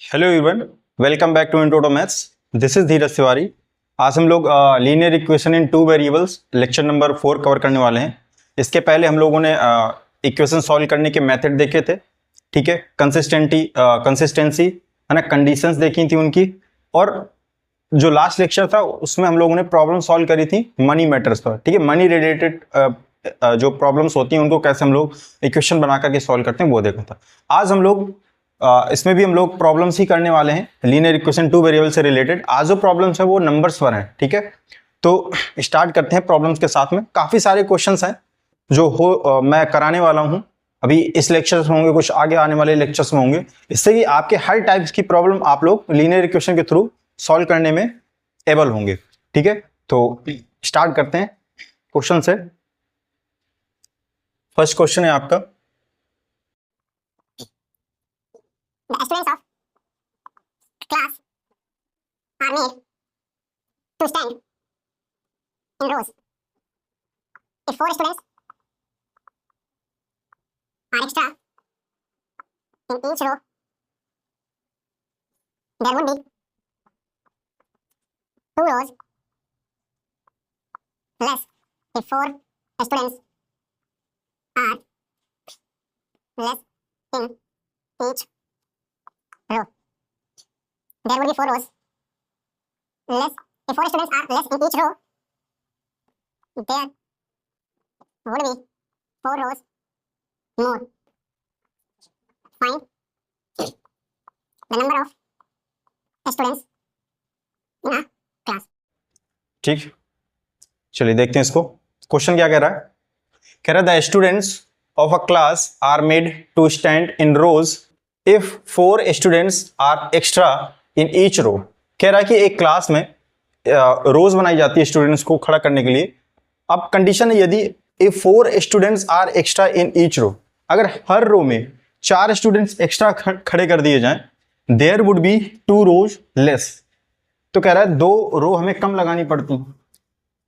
Hello everyone, welcome back to intro to maths. This is Dheeraj Tiwari. आज हम लोग linear equation in two variables lecture number 4 cover करने वाले हैं। इसके पहले हम लोगों ने इक्वेशन सॉल्व करने के मेथड देखे थे, ठीक है। कंसिस्टेंसी है ना, कंडीशंस देखी थी उनकी, और जो लास्ट लेक्चर था उसमें हम लोगों ने प्रॉब्लम सॉल्व करी थी मनी मैटर्स पर, ठीक है। मनी रिलेटेड जो प्रॉब्लम्स होती हैं उनको कैसे हम लोग इक्वेशन बना करके सॉल्व करते हैं वो देखा था। आज हम लोग इसमें भी हम लोग प्रॉब्लम्स ही करने वाले हैं लीनियर इक्वेशन टू वेरिएबल से रिलेटेड। आज जो प्रॉब्लम्स है वो नंबर्स पर हैं, ठीक है। तो स्टार्ट करते हैं प्रॉब्लम्स के साथ में। काफी सारे क्वेश्चंस हैं जो मैं कराने वाला हूं। अभी इस लेक्चर में होंगे, कुछ आगे आने वाले लेक्चर्स में होंगे, इससे कि आपके हर टाइप्स की प्रॉब्लम आप लोग लीनियर इक्वेशन के थ्रू सॉल्व करने में एबल होंगे, ठीक है। तो स्टार्ट करते हैं क्वेश्चन से। फर्स्ट क्वेश्चन है आपका, The students of class are made to stand in rows. If 4 students are extra in each row, there would be 2 rows less if 4 students are less in each row. There would be 4 rows less if 4 students are less in each row. There would be 4 rows more. Find the number of students in a class. ठीक। चलिए देखते हैं इसको। Question क्या कह रहा है? कह रहा है the students of a class are made to stand in rows if 4 students are extra in each row. कह रहा है कि एक क्लास में रोज बनाई जाती है स्टूडेंट्स को खड़ा करने के लिए। अब कंडीशन है यदि if 4 students are extra in each row, अगर हर रो में 4 स्टूडेंट्स एक्स्ट्रा खड़े कर दिए जाएं, there would be 2 rows less. तो कह रहा है 2 रो हमें कम लगानी पड़ती।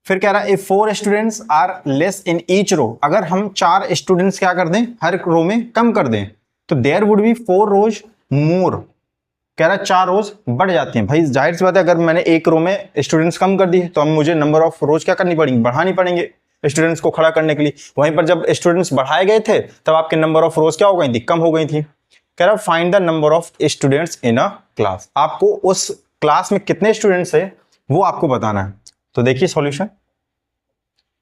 फिर कह रहा है if 4 students are less in each row, अगर हम 4 स्टूडेंट्स क्या कर दें, हर रो में कम कर दें, तो देयर वुड बी 4 रोज मोर। कह रहा है 4 रोज बढ़ जाती हैं। भाई जाहिर सी बात है, अगर मैंने एक रो में स्टूडेंट्स कम कर दिए तो अब मुझे नंबर ऑफ रोज क्या करनी पड़ेंगी, बढ़ानी पड़ेंगे स्टूडेंट्स को खड़ा करने के लिए। वहीं पर जब स्टूडेंट्स बढ़ाए गए थे तब आपके नंबर ऑफ रोज क्या हो गई थी, कम हो गई थी। कह रहा find the number of students in a class. आपको उस क्लास में कितने स्टूडेंट्स है वो आपको बताना है। तो देखिए सॉल्यूशन,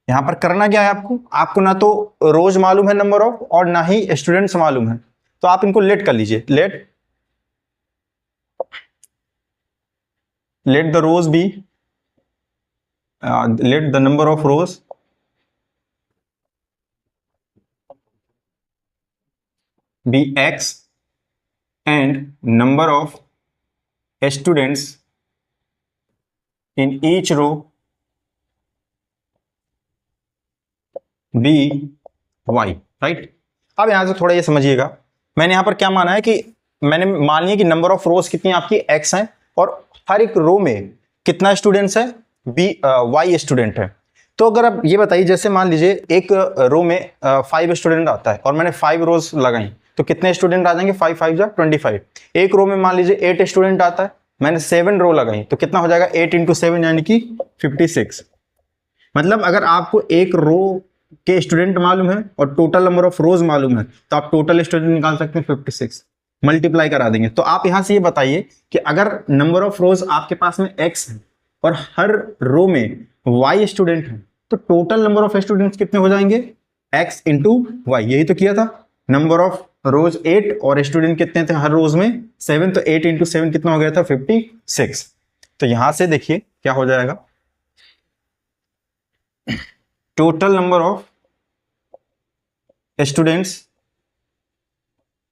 यहां पर करना क्या है आपको ना तो रोज मालूम है नंबर ऑफ, और ना ही स्टूडेंट्स मालूम है। तो आप इनको लेट कर लीजिए। Let the rows be, let the number of rows be x and number of students in each row be y, right. अब यहां से थोड़ा ये समझिएगा, मैंने यहां पर क्या माना है कि मैंने मान लिया कि नंबर ऑफ रोज कितनी आपकी x है और हर एक रो में कितना स्टूडेंट्स है, y स्टूडेंट है। तो अगर आप ये बताइए, जैसे मान लीजिए एक रो में 5 स्टूडेंट आता है और मैंने 5 रोज लगाई, तो कितने स्टूडेंट आ जाएंगे, 5 5 जा 25। एक रो में मान लीजिए 8 स्टूडेंट आता है, मैंने 7 रो लगाई, तो कितना हो जाएगा, 8 इंटू 7 यानी कि 56। मतलब अगर आपको एक रो के स्टूडेंट मालूम है और टोटल नंबर ऑफ रोज मालूम है, तो आप टोटल स्टूडेंट निकाल सकते हैं 56, मल्टीप्लाई करा देंगे। तो आप यहां से ये बताइए कि अगर नंबर ऑफ रोज आपके पास में x है और हर रो में y स्टूडेंट है, तो टोटल नंबर ऑफ स्टूडेंट्स कितने हो जाएंगे, x इंटू वाई। यही तो किया था। नंबर ऑफ रोज 8 और स्टूडेंट कितने थे हर रोज में 7, तो 8 इंटू 7 कितना हो गया था, 56। तो यहां से देखिए क्या हो जाएगा, total number of students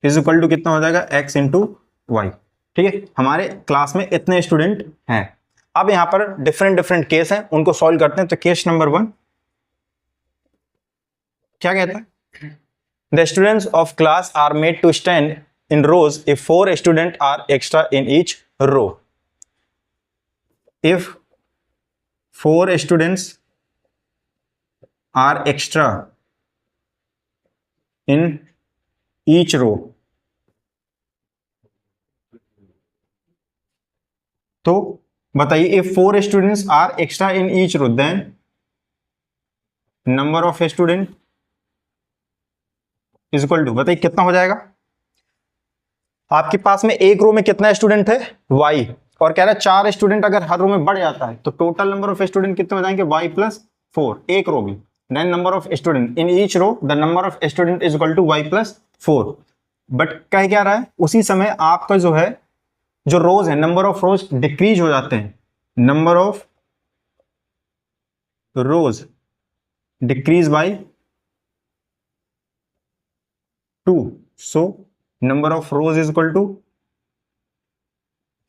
is equal to कितना हो जाएगा, x इंटू वाई। ठीक है, हमारे क्लास में इतने स्टूडेंट हैं। अब यहां पर डिफरेंट केस हैं, उनको सॉल्व करते हैं। तो केस नंबर 1 क्या कहता है, the students of class are made to stand in rows if 4 student are extra in each row. If 4 students are extra in each row, तो बताइए, if 4 students are extra in each row then number of student is equal to, बताइए कितना हो जाएगा। आपके पास में एक row में कितना स्टूडेंट है, y, और कह रहा है 4 स्टूडेंट अगर हर रो में बढ़ जाता है तो टोटल नंबर ऑफ स्टूडेंट कितने हो जाएंगे, y प्लस 4, एक रो में। Then number of student in each row, the number of student is equal to y plus 4। But कह क्या रहा है, उसी समय आपका जो है, जो रोज है, नंबर ऑफ रोज डिक्रीज हो जाते हैं, number of rows decrease by 2, so number of rows is equal to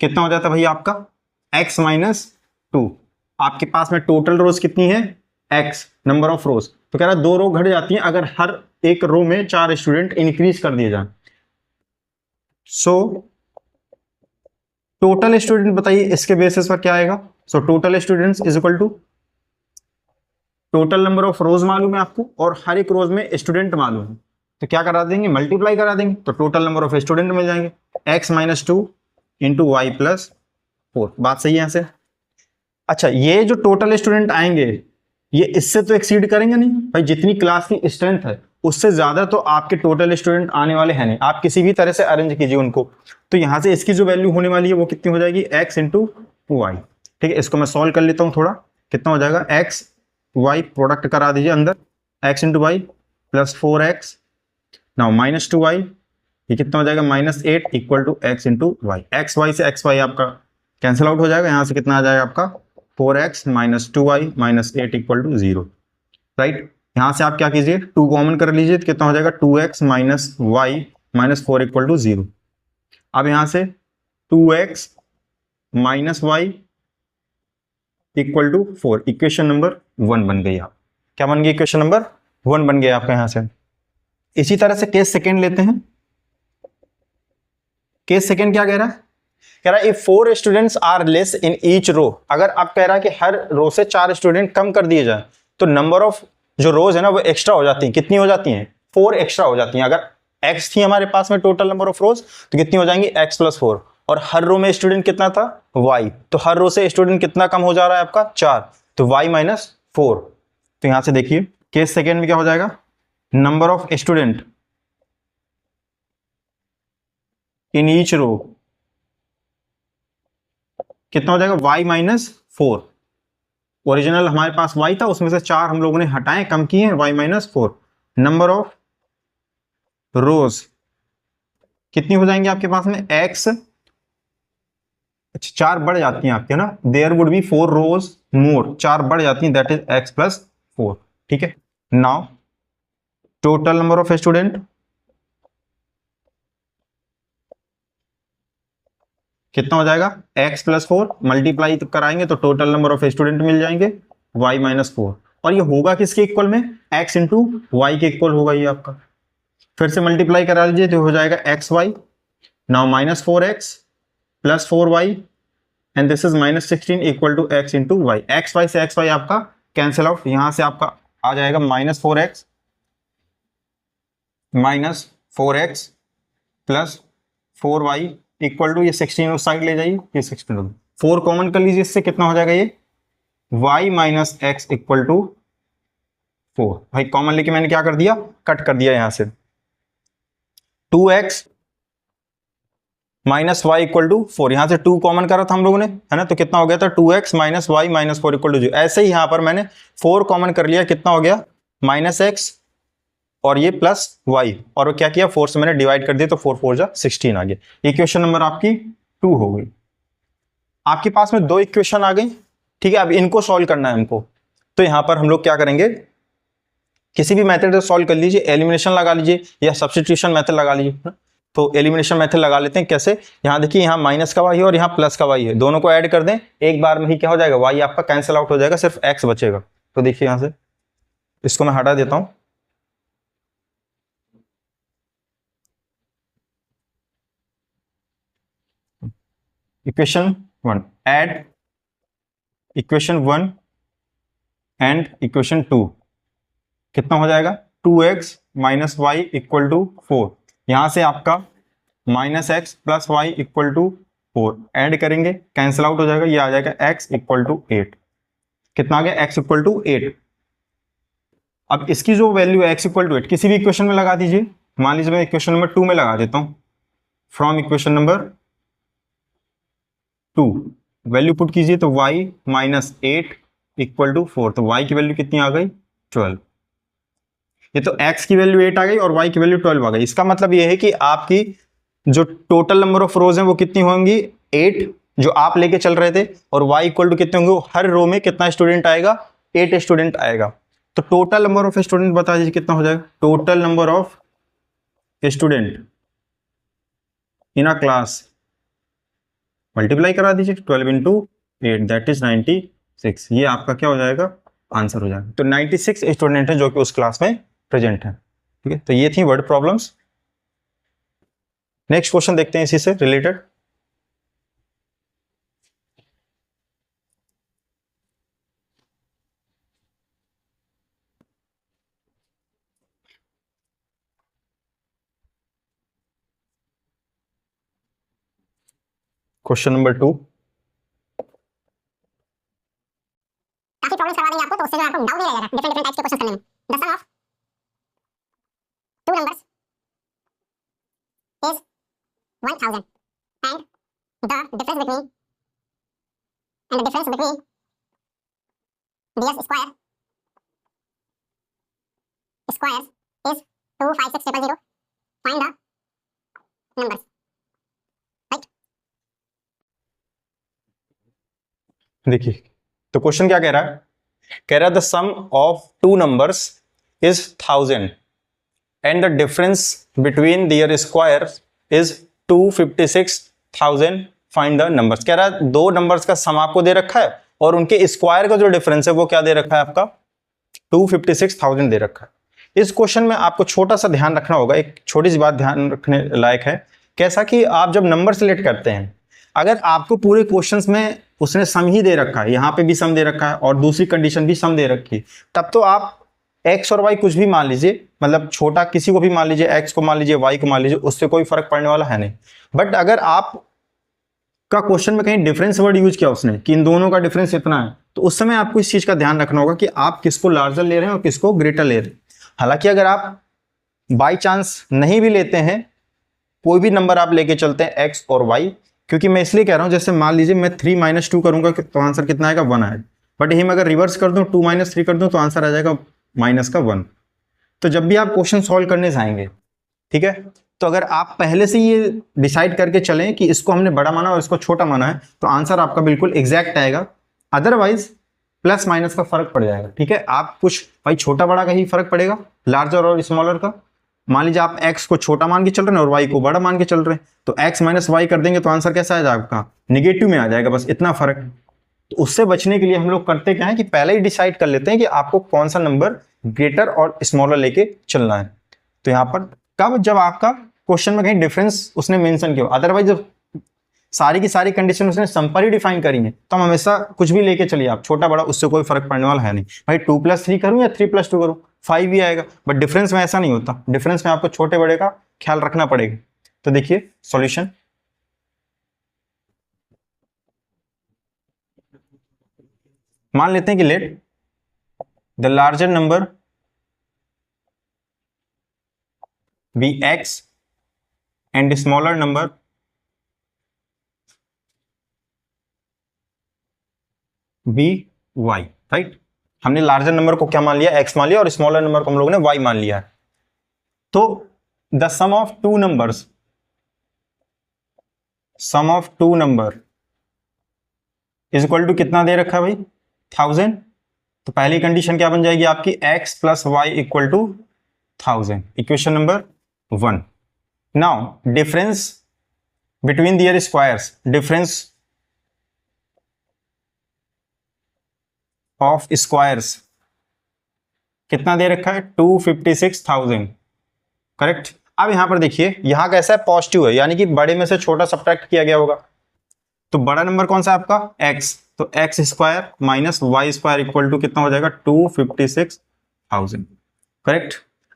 कितना हो जाता है भैया आपका, x माइनस 2। आपके पास में टोटल रोज कितनी है, x, नंबर ऑफ रोज, तो कह रहा है 2 रो घट जाती हैं अगर हर एक रो में 4 स्टूडेंट इंक्रीज कर दिए जाए। सो टोटल स्टूडेंट बताइए इसके बेसिस पर क्या आएगा। So total students is equal to total number of rows मालूम है आपको और हर एक रोज में स्टूडेंट मालूम है, तो क्या करा देंगे, मल्टीप्लाई करा देंगे, तो टोटल नंबर ऑफ स्टूडेंट मिल जाएंगे, x minus 2 into y plus 4। बात सही है यहां से। अच्छा, ये जो टोटल स्टूडेंट आएंगे ये इससे तो एक्सीड करेंगे नहीं भाई, जितनी क्लास की स्ट्रेंथ है उससे ज्यादा तो आपके टोटल स्टूडेंट आने वाले हैं नहीं, आप किसी भी तरह से अरेंज कीजिए उनको। तो यहां से इसकी जो वैल्यू होने वाली है वो कितनी हो जाएगी, x इंटू वाई। ठीक है, इसको मैं सॉल्व कर लेता हूं थोड़ा, कितना हो जाएगा, x y प्रोडक्ट करा दीजिए अंदर, x into y plus 4x, now minus 2y, ये कितना हो जाएगा, -8 equal to x into y. X y से एक्स वाई आपका कैंसिल आउट हो जाएगा, यहां से कितना आ जाएगा आपका 4x minus 2y minus 8 equal to 0, right. यहां से आप क्या कीजिए, 2 कॉमन कर लीजिए, तो कितना हो जाएगा 2x minus y minus 4 equal to 0। अब यहां से 2x minus y equal to 4, equation number 1 बन गई। आप क्या बन गई, इक्वेशन नंबर 1 बन गया आपका यहां से। इसी तरह से केस सेकेंड लेते हैं। केस सेकेंड क्या कह रहा है, कह रहा है if 4 students are less in each row, अगर आप कह रहा है कि हर रो से 4 स्टूडेंट कम कर दिए जाए तो नंबर ऑफ जो रोज है ना वो एक्स्ट्रा हो जाती हैं, कितनी हो जाती हैं, 4 एक्स्ट्रा हो जाती हैं। अगर x थी हमारे पास में टोटल नंबर ऑफ रोज तो कितनी हो जाएंगी, x प्लस 4, और हर रो में स्टूडेंट कितना था, y, तो हर रो से स्टूडेंट कितना कम हो जा रहा है आपका 4, तो y माइनस 4। तो यहां से देखिए केस सेकेंड में क्या हो जाएगा, number of student in each row कितना हो जाएगा, y माइनस 4। ओरिजिनल हमारे पास y था, उसमें से 4 हम लोगों ने हटाए, कम किए हैं, y माइनस 4। नंबर ऑफ रोज कितनी हो जाएंगी आपके पास में, x, अच्छा 4 बढ़ जाती हैं आपके, है ना, देयर वुड बी 4 रोज मोर, 4 बढ़ जाती हैं, दैट इज x प्लस 4। ठीक है, now total number of student कितना हो जाएगा, x प्लस 4, मल्टीप्लाई कराएंगे तो टोटल नंबर ऑफ स्टूडेंट मिल जाएंगे y माइनस 4, और ये होगा किसके इक्वल में, x इंटू वाई के इक्वल होगा ये आपका। फिर से मल्टीप्लाई करा लीजिए तो हो जाएगा x y, now minus 4x plus 4y and this is minus 16 equal to x into y. X y से एक्स वाई आपका कैंसिल आउट, यहां से आपका आ जाएगा minus 4x minus 4x plus 4y equal to, ये 16 उस साइड ले जाइए, ये 16, 4 कॉमन कर लीजिए, इससे कितना हो जाएगा ये y minus x equal to 4। भाई कॉमन लेके मैंने क्या कर दिया, कट कर दिया, यहां से 2x minus y equal to 4, यहां से 2 कॉमन करा था हम लोगों ने, है ना, तो कितना हो गया था 2x minus y minus 4 equal to 0। ऐसे ही यहां पर मैंने 4 कॉमन कर लिया, कितना हो गया माइनस एक्स और ये प्लस y, और क्या किया 4 से मैंने डिवाइड कर दिया तो 4 4 जा 16 आ गया। इक्वेशन नंबर आपकी 2 हो गई। आपके पास में 2 इक्वेशन आ गई, ठीक है, अब इनको सॉल्व करना है हमको। तो यहां पर हम लोग क्या करेंगे, किसी भी मेथड से सॉल्व कर लीजिए, एलिमिनेशन लगा लीजिए या सब्स्टिट्यूशन मेथड लगा लीजिए। तो एलिमिनेशन मेथड लगा लेते हैं, कैसे, यहां देखिए यहाँ माइनस का y है और यहाँ प्लस का y है, दोनों को ऐड कर दें, एक बार में ही क्या हो जाएगा, y आपका कैंसिल आउट हो जाएगा, सिर्फ x बचेगा। तो देखिए यहां से इसको मैं हटा देता हूं, equation 1 add equation 1 and equation 2 कितना हो जाएगा, 2x minus y equal to 4, यहां से आपका minus x plus y equal to 4 add करेंगे, कैंसिल आउट हो जाएगा, ये आ जाएगा x इक्वल टू 8। कितना आ गया? x equal to 8। अब इसकी जो वैल्यू है x इक्वल टू 8 किसी भी इक्वेशन में लगा दीजिए। मान लीजिए मैं इक्वेशन नंबर 2 में लगा देता हूं। From equation number 2 value put कीजिए तो y माइनस 8 इक्वल टू 4। तो y की वैल्यू कितनी आ गई? 12। ये तो x की वैल्यू 8 आ गई और y की वैल्यू 12 आ गई। इसका मतलब ये है कि आपकी जो टोटल नंबर ऑफ रोज हैं वो कितनी होंगी? 8 जो आप लेके चल रहे थे, और y इक्वल टू कितने होंगे? हर रो में कितना स्टूडेंट आएगा? 8 स्टूडेंट आएगा। तो टोटल नंबर ऑफ स्टूडेंट बता दीजिए कितना हो जाएगा? Total number of student in a class multiply करा दीजिए 12 इंटू 8 दैट इज 96। ये आपका क्या हो जाएगा? आंसर हो जाएगा। तो 96 स्टूडेंट हैं जो कि उस क्लास में प्रेजेंट है। ठीक है, तो ये थी वर्ड प्रॉब्लम्स। नेक्स्ट क्वेश्चन देखते हैं इसी से रिलेटेड। Question number 2। काफी प्रॉब्लम्स करवा देंगे आपको, तो उससे जो आपको डाउट नहीं रहेगा डिफरेंट डिफरेंट टाइप्स के क्वेश्चन करने में। The sum of two numbers is 1000 and the difference between ds square squares is 256000. Find the numbers. Right? देखिए तो क्वेश्चन क्या कह रहा है? कह रहा है the sum of two numbers is 1000 and the difference between their square is 256,000। Find the numbers. कह रहा है दो नंबर्स का सम आपको दे रखा है और उनके स्क्वायर का जो डिफरेंस है वो क्या दे रखा है? आपका 256,000 दे रखा है। इस क्वेश्चन में आपको छोटा सा ध्यान रखना होगा, एक छोटी सी बात ध्यान रखने लायक है। कैसा कि आप जब नंबर सिलेक्ट करते हैं, अगर आपको पूरे क्वेश्चंस में उसने सम ही दे रखा है, यहाँ पे भी सम दे रखा है और दूसरी कंडीशन भी सम दे रखी है, तब तो आप x और y कुछ भी मान लीजिए, मतलब छोटा किसी को भी मान लीजिए, x को मान लीजिए, y को मान लीजिए, उससे कोई फर्क पड़ने वाला है नहीं। बट अगर आप का क्वेश्चन में कहीं डिफरेंस वर्ड यूज किया उसने कि इन दोनों का डिफरेंस इतना है, तो उस समय आपको इस चीज का ध्यान रखना होगा कि आप किसको लार्जर ले रहे हैं और किसको ग्रेटर ले रहे हैं। हालांकि अगर आप बाई चांस नहीं भी लेते हैं, कोई भी नंबर आप लेके चलते हैं x और y, क्योंकि मैं इसलिए कह रहा हूं जैसे मान लीजिए मैं 3 - 2 करूंगा तो आंसर कितना आएगा? 1 आएगा। बट यही मैं अगर रिवर्स कर दूं 2 - 3 कर दूं तो आंसर आ जाएगा -1। तो जब भी आप क्वेश्चन सॉल्व करने जाएंगे, ठीक है, तो अगर आप पहले से ये डिसाइड करके चलें कि इसको हमने बड़ा माना और इसको छोटा माना है, तो आंसर आपका बिल्कुल एग्जैक्ट आएगा। अदरवाइज प्लस माइनस का फर्क पड़ जाएगा। ठीक है, आप कुछ भाई छोटा बड़ा का ही फर्क पड़ेगा, लार्जर और स्मॉलर का। मान लीजिए आप x को छोटा मान के चल रहे हैं और y को बड़ा मान के चल रहे हैं, तो x - y कर देंगे तो आंसर कैसा आ जाएगा? आपका निगेटिव में आ जाएगा, बस इतना फर्क। तो उससे बचने के लिए हम लोग करते क्या है कि पहले ही डिसाइड कर लेते हैं कि आपको कौन सा नंबर ग्रेटर और स्मॉलर लेके चलना है। तो यहाँ पर कब? जब आपका क्वेश्चन में कहीं डिफरेंस उसने मेंशन किया। अदरवाइज जब सारी की सारी कंडीशन उसने सम पर ही डिफाइन करी है, तो हम हमेशा कुछ भी लेके चलिए, आप छोटा बड़ा उससे कोई फर्क पड़ने वाला है नहीं। भाई 2 + 3 करूं या 3 + 2 करूं, 5 ही आएगा। बट डिफरेंस में ऐसा नहीं होता, डिफरेंस में आपको छोटे बड़े का ख्याल रखना पड़ेगा। तो देखिए सॉल्यूशन, मान लेते हैं कि let the larger number be x and smaller number be y। Right, हमने लार्जर नंबर को क्या मान लिया? x मान लिया, और स्मॉलर नंबर को हम लोगों ने y मान लिया। तो the sum of two numbers, sum of two number is equal to कितना दे रखा है भाई? 1000। तो पहली कंडीशन क्या बन जाएगी आपकी? x + y equal to 1000, equation number 1। Now difference between their squares, difference of squares कितना दे रखा है? 256,000। करेक्ट। अब यहां पर देखिए, यहां कैसा है? पॉजिटिव है, यानी कि बड़े में से छोटा सब्ट्रैक्ट किया गया होगा। तो बड़ा नंबर कौन सा है आपका? x। तो x² - y² इक्वल टू कितना हो जाएगा? 256,000। करेक्ट।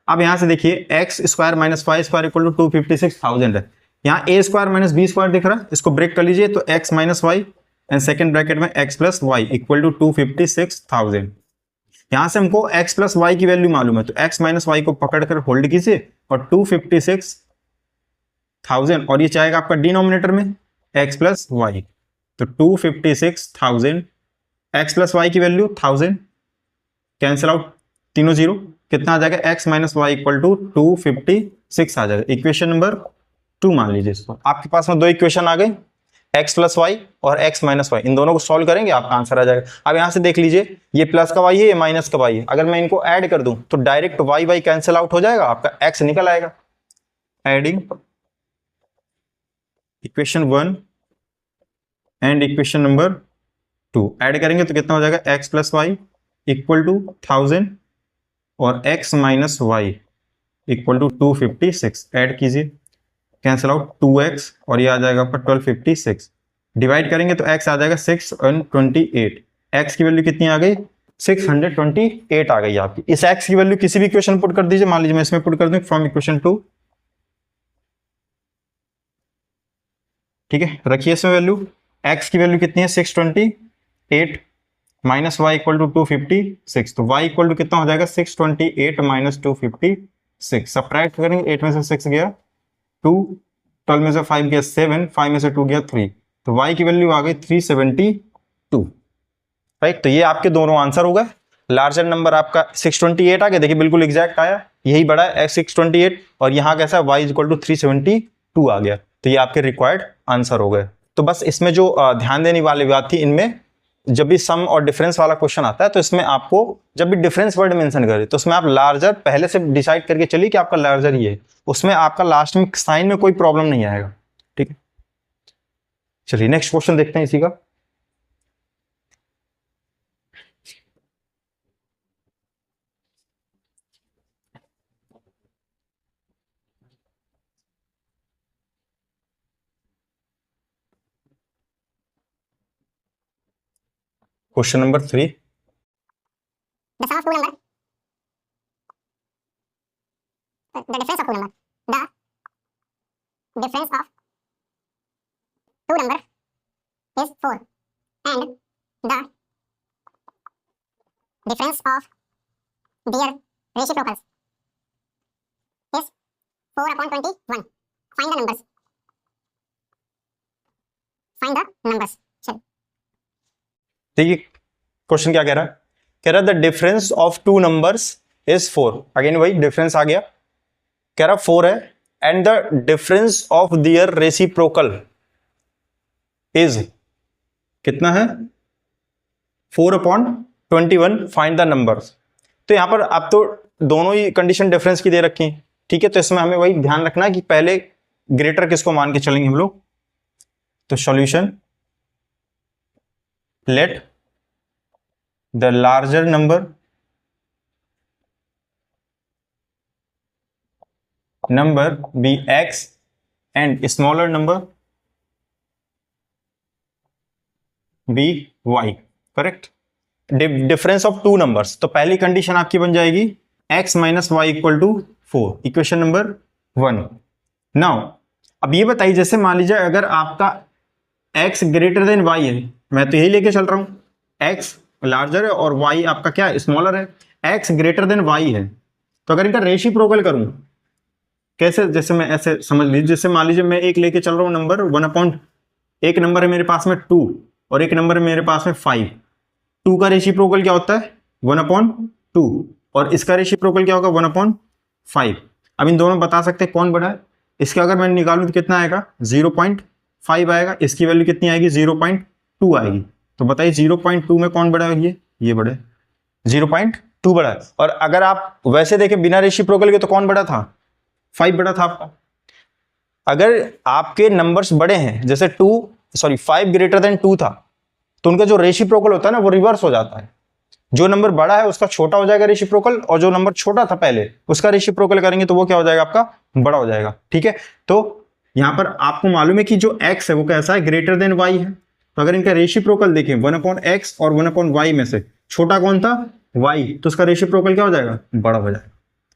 अब यहां से देखिए x² - y² इक्वल टू 256,000 है। यहाँ a square minus b square दिख रहा है, इसको ब्रेक कर लीजिए तो x minus y and second bracket में x plus y equal to 256,000। यहाँ से हमको x प्लस वाई की वैल्यू मालूम है, तो x माइनस वाई को पकड़कर होल्ड कीजिए और 256,000 और ये चाहेगा आपका डिनोमिनेटर में x प्लस वाई, तो 256,000 x प्लस वाई की वैल्यू 1000 कैंसिल आउट, तीनों जीरो, कितना आ जाएगा x minus y equal to 256 आ जाएगा। इक्वेशन नंबर 2 मान लीजिए इसको। आपके पास में दो इक्वेशन आ गई, x प्लस वाई और x माइनस वाई, इन दोनों को सॉल्व करेंगे आपका आंसर आ जाएगा। अब यहां से देख लीजिए ये प्लस का y है, ये माइनस का y है, अगर मैं इनको ऐड कर दूं तो डायरेक्ट y कैंसिल आउट हो जाएगा, आपका x निकल आएगा। Adding equation 1 and equation number 2 add करेंगे तो कितना हो जाएगा, x plus y equal to 1000 और x minus y equal to 256, add कीजिए, कैंसिल आउट 2x और ये आ जाएगा आपका 1256, डिवाइड करेंगे तो x आ जाएगा 628, x की वैल्यू कितनी आ गई, 628 आ गई आपकी। इस x की वैल्यू किसी भी इक्वेशन पुट कर दीजिए, मान लीजिए मैं इसमें पुट कर दूं फ्रॉम इक्वेशन 2, ठीक है, रखिए इसमें वैल्यू, x की वैल्यू कितनी है 628 माइनस वाई इक्वल टू 256, तो y इक्वल टू कितना हो जाएगा 628 माइनस 256, सब्ट्रैक्ट करेंगे, 8 में से 6 गया 2, 12 में से 5 गया 7, 5 में से 2 गया 3, तो y की वैल्यू आ गई 372, राइट। तो ये आपके दोनों आंसर हो गए। लार्जर नंबर आपका 628 आ गया, देखिए बिल्कुल एग्जैक्ट आया, यही बड़ा है x 628 और यहाँ कैसा है y इक्वल टू 372 आ गया, तो ये आपके रिक्वायर्ड आंसर हो गए। तो बस इसमें जो ध्यान देने वाली बात थी, इनमें जब भी सम और डिफरेंस वाला क्वेश्चन आता है तो इसमें आपको जब भी डिफरेंस वर्ड मेंशन करे तो उसमें आप लार्जर पहले से डिसाइड करके चलिए कि आपका लार्जर ये है, उसमें आपका लास्ट में साइन में कोई प्रॉब्लम नहीं आएगा, ठीक है। चलिए नेक्स्ट क्वेश्चन देखते हैं इसी का। Question number 3, The sum of two number, the difference of two number, the difference of two number is 4 and the difference of their reciprocals is 4 upon 21. Find the numbers. Find the numbers. चलो देखिए question क्या कह रहा है, कह रहा है the difference of two numbers is 4, again वही डिफरेंस आ गया, कह रहा 4 है and the difference of their reciprocal is कितना है 4 अपॉन 21, फाइंड द नंबर्स। तो यहां पर आप तो दोनों ही कंडीशन डिफरेंस की दे रखी है, ठीक है, तो इसमें हमें वही ध्यान रखना है कि पहले ग्रेटर किसको मान के चलेंगे हम लोग। तो solution, let the larger number be x and smaller number be y, correct. Difference of two numbers, तो पहली कंडीशन आपकी बन जाएगी x minus y equal to 4, equation number 1। Now अब ये बताइए, जैसे मान लीजिए अगर आपका x ग्रेटर देन y है, मैं तो यही लेके चल रहा हूं, x लार्जर है और y आपका क्या है, स्मॉलर है, x ग्रेटर देन y है, तो अगर इनका रेसिप्रोकल करूं कैसे, जैसे मैं ऐसे समझ लीजिए, जैसे मान लीजिए मैं एक लेके चल रहा हूं नंबर 1 अपॉन, एक नंबर है मेरे पास में 2 और एक नंबर है मेरे पास में 5, 2 का रेसिप्रोकल क्या होता है 1 अपॉन 2 और इसका रेसिप्रोकल क्या होगा 1 अपॉन 5। अब इन दोनों बता सकते हैं कौन बड़ा है, इसका अगर मैं निकालूं तो कितना आएगा 0.5 आएगा, इसकी वैल्यू कितनी आएगी 0.2 आएगी, तो बताइए 0.2 में कौन बड़ा है, ये बड़ा है, 0.2 बड़ा है। और अगर आप वैसे देखें बिना रेसिप्रोकल के तो कौन बड़ा था, 5 बड़ा था आपका। अगर आपके नंबर्स बड़े हैं, जैसे 5 ग्रेटर देन 2 था, तो उनका जो रेसिप्रोकल होता है ना वो रिवर्स हो जाता है, जो नंबर बड़ा है उसका छोटा हो जाएगा रेसिप्रोकल, और जो नंबर छोटा था पहले उसका रेसिप्रोकल करेंगे तो वो क्या हो जाएगा आपका बड़ा हो जाएगा, ठीक है। तो यहां पर आपको मालूम है कि जो x है वो कैसा है, ग्रेटर देन y है, तो अगर इनका रेसिप्रोकल देखें 1 अपॉन x और 1 अपॉन y में से छोटा कौन था y, तो उसका रेसिप्रोकल क्या हो जाएगा बड़ा हो जाएगा,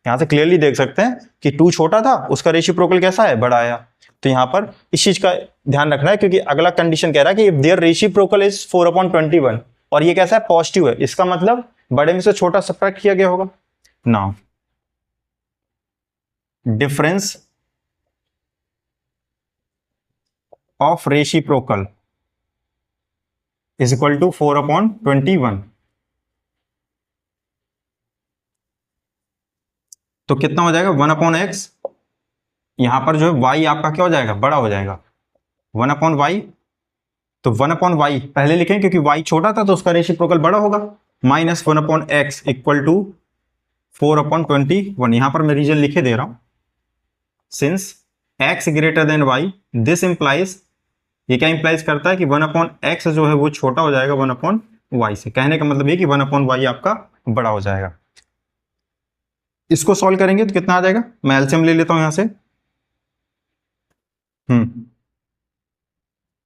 यहाँ से क्लियरली देख सकते हैं कि 2 छोटा था, उसका रेसिप्रोकल कैसा है, बड़ा आया। तो यहाँ पर इस चीज का ध्यान रखना है, क्योंकि अगला कंडीशन कह रहा है कि इफ देयर रेसिप्रोकल इज 4/21 और ये कैसा है, पॉजिटिव है, इसका मतलब बड़े में से छोटा सब्ट्रैक्ट किया गया होगा। Now difference of reciprocal is equal to 4/21। तो कितना हो जाएगा, 1/x। यहां पर जो है y आपका क्या हो जाएगा, बड़ा हो जाएगा, 1/y। तो 1/y पहले लिखें क्योंकि y छोटा था तो उसका रेसिप्रोकल बड़ा होगा, माइनस 1/x इक्वल टू 4/21। यहां पर मैं रीजन लिखे दे रहा हूं, since x greater than y, this implies, ये क्या इंप्लाइज करता है कि 1/x जो है वो छोटा हो जाएगा 1/y से। कहने का मतलब ये कि 1/y आपका बड़ा हो जाएगा। इसको सॉल्व करेंगे तो कितना आ जाएगा, मैं एलसीएम ले लेता हूं यहां से,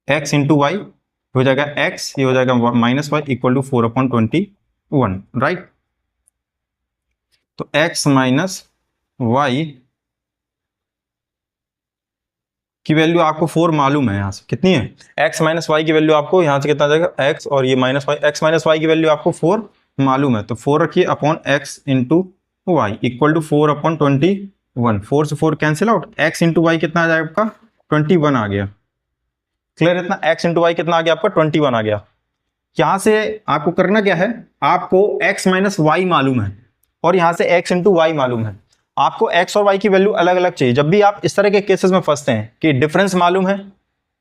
x इंटू वाई हो जाएगा x, ये हो जाएगा -y इक्वल टू 4/21, राइट। तो x माइनस वाई की वैल्यू आपको 4 मालूम है, यहां से कितनी है, x माइनस वाई की वैल्यू आपको यहां से कितना आ जाएगा, x और ये minus y, x minus y की वैल्यू आपको 4 मालूम है, तो 4 रखिए upon x into y equal to 4/21। 4 से 4 cancel out, x into y कितना आ जाएगा आपका, 21 आ गया। क्लियर, इतना x इंटू वाई कितना आ गया आपका, 21 आ गया। यहां से आपको करना क्या है, आपको x माइनस वाई मालूम है और यहां से x इंटू वाई मालूम है। आपको x और y की वैल्यू अलग अलग चाहिए। जब भी आप इस तरह के केसेस में फंसते हैं कि डिफरेंस मालूम है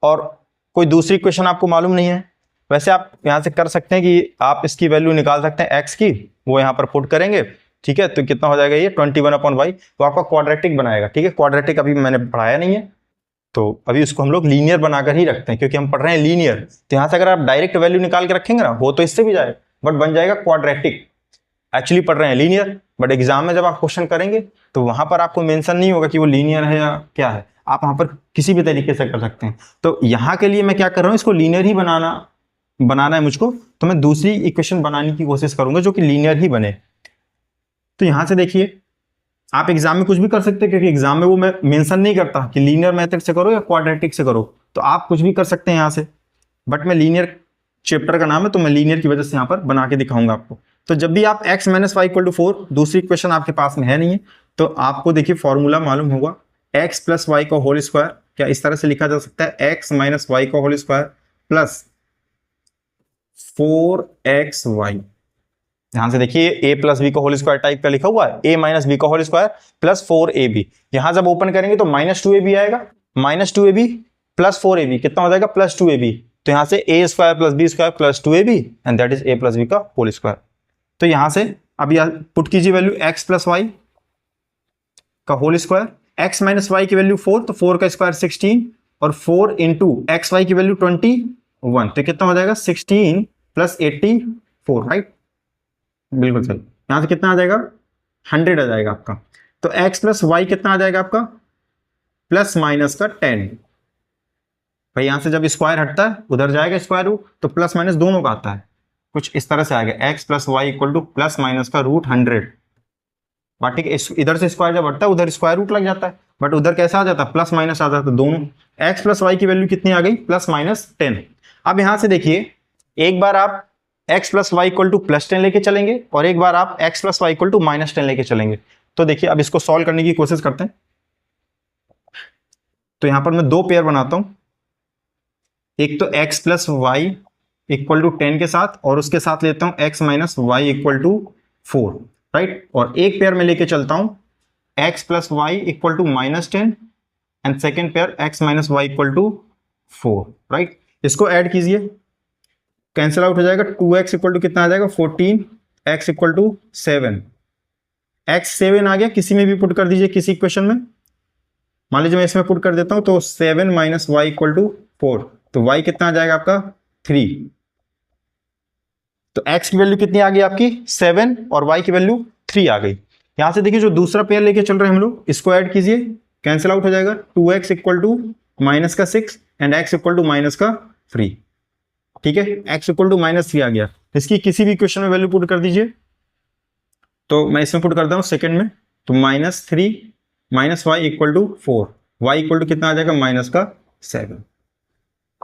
और कोई दूसरी इक्वेशन आपको मालूम नहीं है, वैसे आप यहां से कर सकते हैं कि आप इसकी वैल्यू निकाल सकते हैं x की, वो यहां पर पुट करेंगे, ठीक है। तो कितना हो जाएगा ये 21/y, तो आपका क्वाड्रेटिक बनाएगा, ठीक है। क्वाड्रेटिक अभी मैंने पढ़ाया नहीं है, तो अभी उसको हम लोग लीनियर बनाकर ही रखते हैं क्योंकि हम पढ़ रहे हैं लीनियर। तो यहां से अगर आप डायरेक्ट वैल्यू निकाल के रखेंगे ना, वो तो इससे भी जाएगा बट बन जाएगा क्वाड्रेटिक। एक्चुअली पढ़ रहे हैं लीनियर, बट एग्जाम में जब आप क्वेश्चन करेंगे तो वहां पर आपको मेंशन नहीं होगा कि वो लीनियर है या क्या है, आप वहां पर किसी भी तरीके से कर सकते हैं। तो यहां के लिए मैं क्या कर रहा हूं, इसको लीनियर ही बनाना है मुझको, तो मैं दूसरी इक्वेशन बनाने की कोशिश करूंगा जो कि लीनियर ही बने। तो यहां से देखिए, आप एग्जाम में कुछ भी कर सकते हैं क्योंकि एग्जाम में वो मैं मेंशन नहीं करता कि लीनियर मेथड से करो या क्वाड्रेटिक से करो, तो आप कुछ भी कर सकते हैं यहां से, बट मैं लीनियर चैप्टर का नाम है तो मैं लीनियर की वजह से यहां पर बना के दिखाऊंगा आपको। तो जब भी आप x minus y equal to 4, दूसरी इक्वेशन आपके पास में है नहीं है, तो आपको देखिए फॉर्मूला मालूम होगा, x प्लस वाई का होल स्क्वायर, क्या इस तरह से लिखा जा सकता है, x माइनस वाई का होल स्क्वायर प्लस 4xy। यहां से देखिए a प्लस बी का होल स्क्वायर टाइप का लिखा हुआ है, a माइनस बी का होल स्क्वायर प्लस 4ab। यहां जब ओपन करेंगे तो -2ab आएगा, -2ab प्लस 4ab कितना हो जाएगा, +2ab। तो यहां से a square plus b square plus 2ab and that is a plus b का होल स्क्वायर। तो यहां से अब यहां पुट कीजिए वैल्यू x प्लस वाई का whole square, x minus y की वैल्यू 4, तो 4 का स्क्वायर 16 और 4 इंटू एक्स वाई की वैल्यू 21, तो कितना हो जाएगा 16 प्लस 84, राइट, बिल्कुल सही। यहां से कितना आ जाएगा 100 आ जाएगा आपका। तो x प्लस वाई कितना आ जाएगा आपका, प्लस माइनस का 10। भाई यहां से जब स्क्वायर हटता है उधर जाएगा स्क्वायर रूट, तो प्लस माइनस दोनों का आता है, कुछ इस तरह से आएगा, x plus y equal to plus minus का √100। बात ठीक है, इधर से स्क्वायर जब हटता है उधर स्क्वायर रूट लग जाता है, बट उधर कैसा आ जाता है, प्लस माइनस आ जाता है दोनों। x प्लस वाई की वैल्यू कितनी आ गई, प्लस माइनस 10। अब यहां से देखिए, एक बार आप x plus y equal to +10 लेके चलेंगे और एक बार आप x plus y equal to -10 लेके चलेंगे। तो देखिए अब इसको सॉल्व करने की कोशिश करते हैं। तो यहां पर मैं 2 पेयर बनाता हूं, एक तो x plus y equal to 10 के साथ और उसके साथ लेता हूं x minus y equal to 4, right. और एक पेयर में लेके चलता हूं x plus y equal to -10 and second pair x minus y equal to 4, right. इसको ऐड कीजिए, कैंसिल आउट हो जाएगा, 2x इक्वल टू कितना आ जाएगा 14, x इक्वल टू 7, x 7 आ गया, किसी में भी पुट कर दीजिए किसी इक्वेशन में। मान लीजिए मैं इसमें पुट कर देता हूं, तो 7 माइनस वाई इक्वल टू 4, तो y कितना आ जाएगा आपका 3। तो x की वैल्यू कितनी आ गई आपकी 7 और y की वैल्यू 3 आ गई। यहां से देखिए जो दूसरा पेयर लेके चल रहे हैं हम लोग, इसको ऐड कीजिए, कैंसिल आउट हो जाएगा, 2x इक्वल टू माइनस का 6 and x equal to minus का 3, ठीक है। x इक्वल टू -3 आ गया, इसकी किसी भी इक्वेशन में वैल्यू पुट कर दीजिए। तो मैं इसमें पुट करता हूं सेकंड में, तो -3 - y = 4, y = कितना आ जाएगा -7।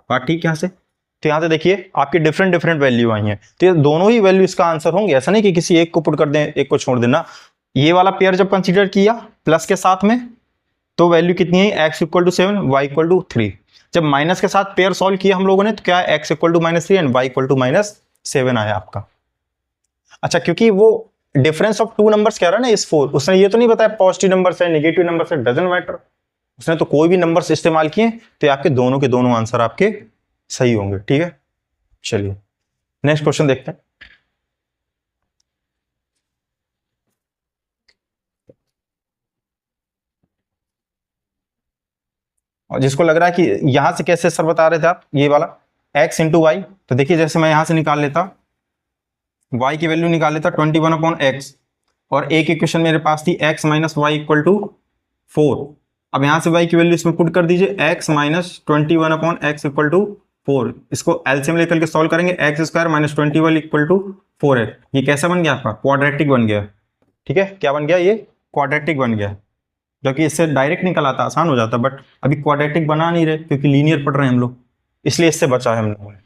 बात ठीक यहाँ से? तो यहाँ से देखिए आपकी डिफरेंट वैल्यू आई हैं, तो ये दोनों ही वैल्यू इसका आंसर होंगे, ऐसा नहीं कि किसी एक को पुट कर दें एक को छोड़ देना। ये वाला पेयर जब कंसीडर किया प्लस के साथ में तो वैल्यू कितनी है, x = 7, y = 3। जब माइनस के साथ पेयर सॉल्व किया हम लोगों ने तो क्या है, x = -3 एंड y = -7 आया आपका। अच्छा, क्योंकि वो डिफरेंस ऑफ टू नंबर्स कह रहा है ना इस 4, उसने ये तो नहीं बताया पॉजिटिव नंबर है नेगेटिव नंबर है, डजंट मैटर, उसने तो कोई भी नंबर्स इस्तेमाल किए तो आपके दोनों के दोनों आंसर आपके सही होंगे। ठीक है, चलिए नेक्स्ट क्वेश्चन देखते हैं। और जिसको लग रहा है कि यहां से कैसे सर बता रहे थे आप, ये वाला x × y, तो देखिए जैसे मैं यहां से निकाल लेता y की वैल्यू निकाल लेता 21/x, और एक इक्वेशन मेरे पास थी x - y = 4। अब यहां से y की वैल्यू इसमें पुट कर दीजिए, x - 21/x = 4। इसको एलसीएम लेकर के सॉल्व करेंगे, x² - 21 = 4 है। ये कैसा बन गया आपका, क्वाड्रेटिक बन गया। ठीक है, क्या बन गया, ये क्वाड्रेटिक बन गया, जबकि इससे डायरेक्ट निकल आता आसान हो जाता, बट अभी क्वाड्रेटिक बना नहीं रहे क्योंकि लीनियर पढ़ रहे हैं हम लोग, इसलिए इससे बचा है हम लोगों ने।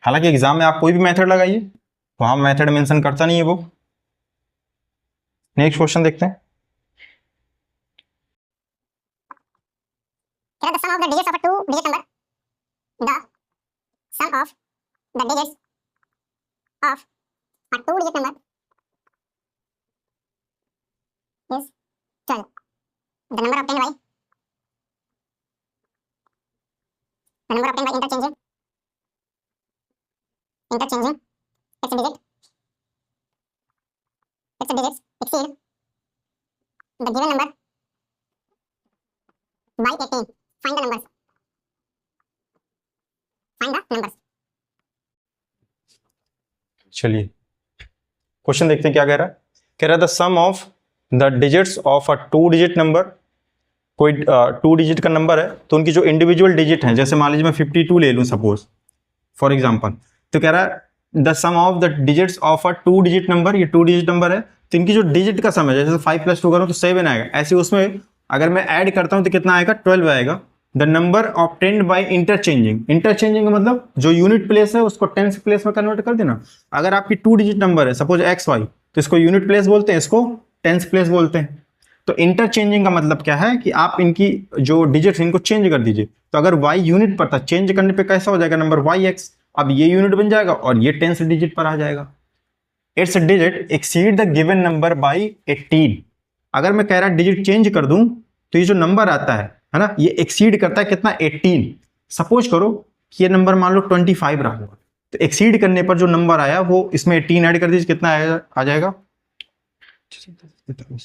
हालांकि एग्जाम में आप कोई भी मेथड लगाइए, वहां मेथड मेंशन करता नहीं है वो। नेक्स्ट क्वेश्चन देखते हैं। Here are the sum of the digits of a two-digit number. The sum of the digits of a two-digit number is 12. The number obtained by interchanging its digits exceed the given number by 18. Find the numbers. चलिए question देखते हैं क्या कह रहा है। कह रहा है the sum of the digits of a 2-डिजिट नंबर, कोई 2 डिजिट का नंबर है तो उनकी जो इंडिविजुअल डिजिट है, जैसे मान लीजिए मैं 52 ले लूं सपोज फॉर एग्जांपल, तो कह रहा है the sum of the digits of a 2-डिजिट नंबर, ये 2 डिजिट नंबर है तो इनकी जो डिजिट का सम है, जैसे 5 + 2 करूं तो 7 आएगा, ऐसे उसमें अगर मैं ऐड करता हूं तो कितना आएगा, 12 आएगा। The number obtained by interchanging का मतलब जो यूनिट प्लेस है उसको टेंस प्लेस में कन्वर्ट कर देना। अगर आपकी 2 डिजिट नंबर है सपोज XY, तो इसको यूनिट प्लेस बोलते हैं, इसको टेंस प्लेस बोलते हैं। तो इंटरचेंजिंग का मतलब क्या है कि आप इनकी जो डिजिट इनको चेंज कर दीजिए। तो अगर y यूनिट पर था, चेंज करने पे कैसा हो जाएगा नंबर YX, अब ये यूनिट बन जाएगा और ये टेंस डिजिट पर आ जाएगा। It's digit exceed the given number by 18। अगर मैं कह रहा डिजिट चेंज कर दूं तो ये जो नंबर आता है ना, ये एक्सीड करता है कितना, 18। सपोज करो कि ये नंबर मान लो 25 रहा होगा, तो एक्सीड करने पर जो नंबर आया वो इसमें 18 ऐड कर दीजिए, कितना आ जाएगा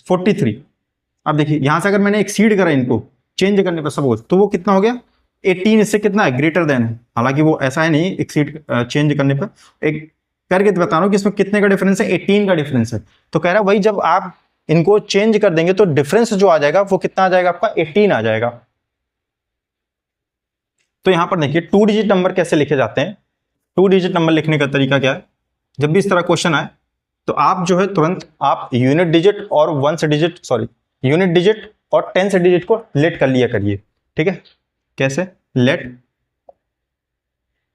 43। अब देखिए यहां से अगर मैंने एक्सीड करा इनको चेंज करने पर सपोज, तो वो कितना हो गया 18, इससे कितना है ग्रेटर देन है। हालांकि वो ऐसा है नहीं एक्सीड चेंज करने पर, एक करके तो बता रहा हूं कि इसमें कितने का डिफरेंस है, 18 का डिफरेंस है। तो कह रहा है वही जब आप इनको चेंज कर देंगे तो डिफरेंस जो आ जाएगा वो कितना आ जाएगा आपका, 18 आ जाएगा। तो यहां पर देखिए 2 डिजिट नंबर कैसे लिखे जाते हैं। 2 डिजिट नंबर लिखने का तरीका क्या है, जब भी इस तरह क्वेश्चन आए तो आप जो है तुरंत आप यूनिट डिजिट और 10 डिजिट को लेट कर लिया करिए। ठीक है, कैसे, let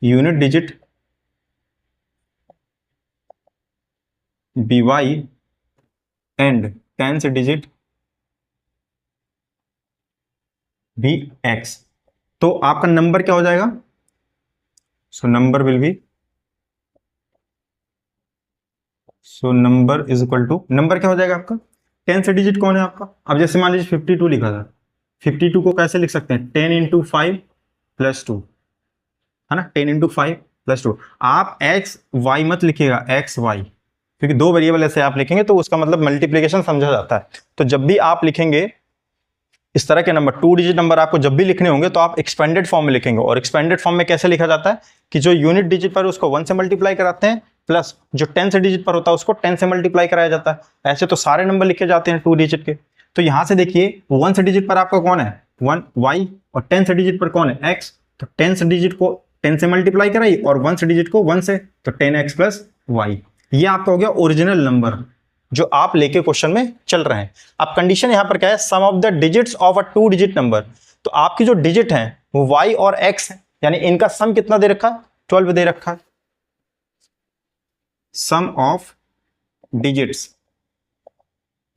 unit digit be y and 10 digit be x. तो आपका नंबर क्या हो जाएगा, so number will be, so number is equal to, number क्या हो जाएगा आपका, 10 डिजिट कौन है आपका। अब जैसे मान लीजिए 52 लिखा था, 52 को कैसे लिख सकते हैं, 10 × 5 + 2 है ना, 10 × 5 + 2। आप एक्स वाई मत लिखिएगा, एक्स वाई, क्योंकि 2 वेरिएबल ऐसे आप लिखेंगे तो उसका मतलब मल्टीप्लिकेशन समझा जाता है। तो जब भी आप लिखेंगे इस तरह के नंबर, 2 डिजिट नंबर आपको जब भी लिखने होंगे तो आप एक्सपेंडेड फॉर्म में लिखेंगे। और एक्सपेंडेड फॉर्म में कैसे लिखा जाता है कि जो यूनिट डिजिट पर उसको 1 से मल्टीप्लाई कराते हैं, प्लस जो 10 डिजिट पर होता है उसको 10 से मल्टीप्लाई कराया जाता है। ऐसे तो सारे नंबर लिखे जाते हैं 2 डिजिट के। तो यहां से देखिए 1 डिजिट पर आपका कौन है, 1 y, और 10 डिजिट पर कौन है, x। तो 10 डिजिट को 10 से मल्टीप्लाई कराई और 1 से डिजिट को 1 से, तो 10x प्लस वाई। ये आपका हो गया ओरिजिनल नंबर जो आप लेके क्वेश्चन में चल रहे हैं। अब कंडीशन यहां पर क्या है, sum of the digits of a 2 digit number. तो आपकी जो डिजिट है वो y और x है, यानी इनका सम कितना दे रखा है, 12 दे रखा है। Sum of digits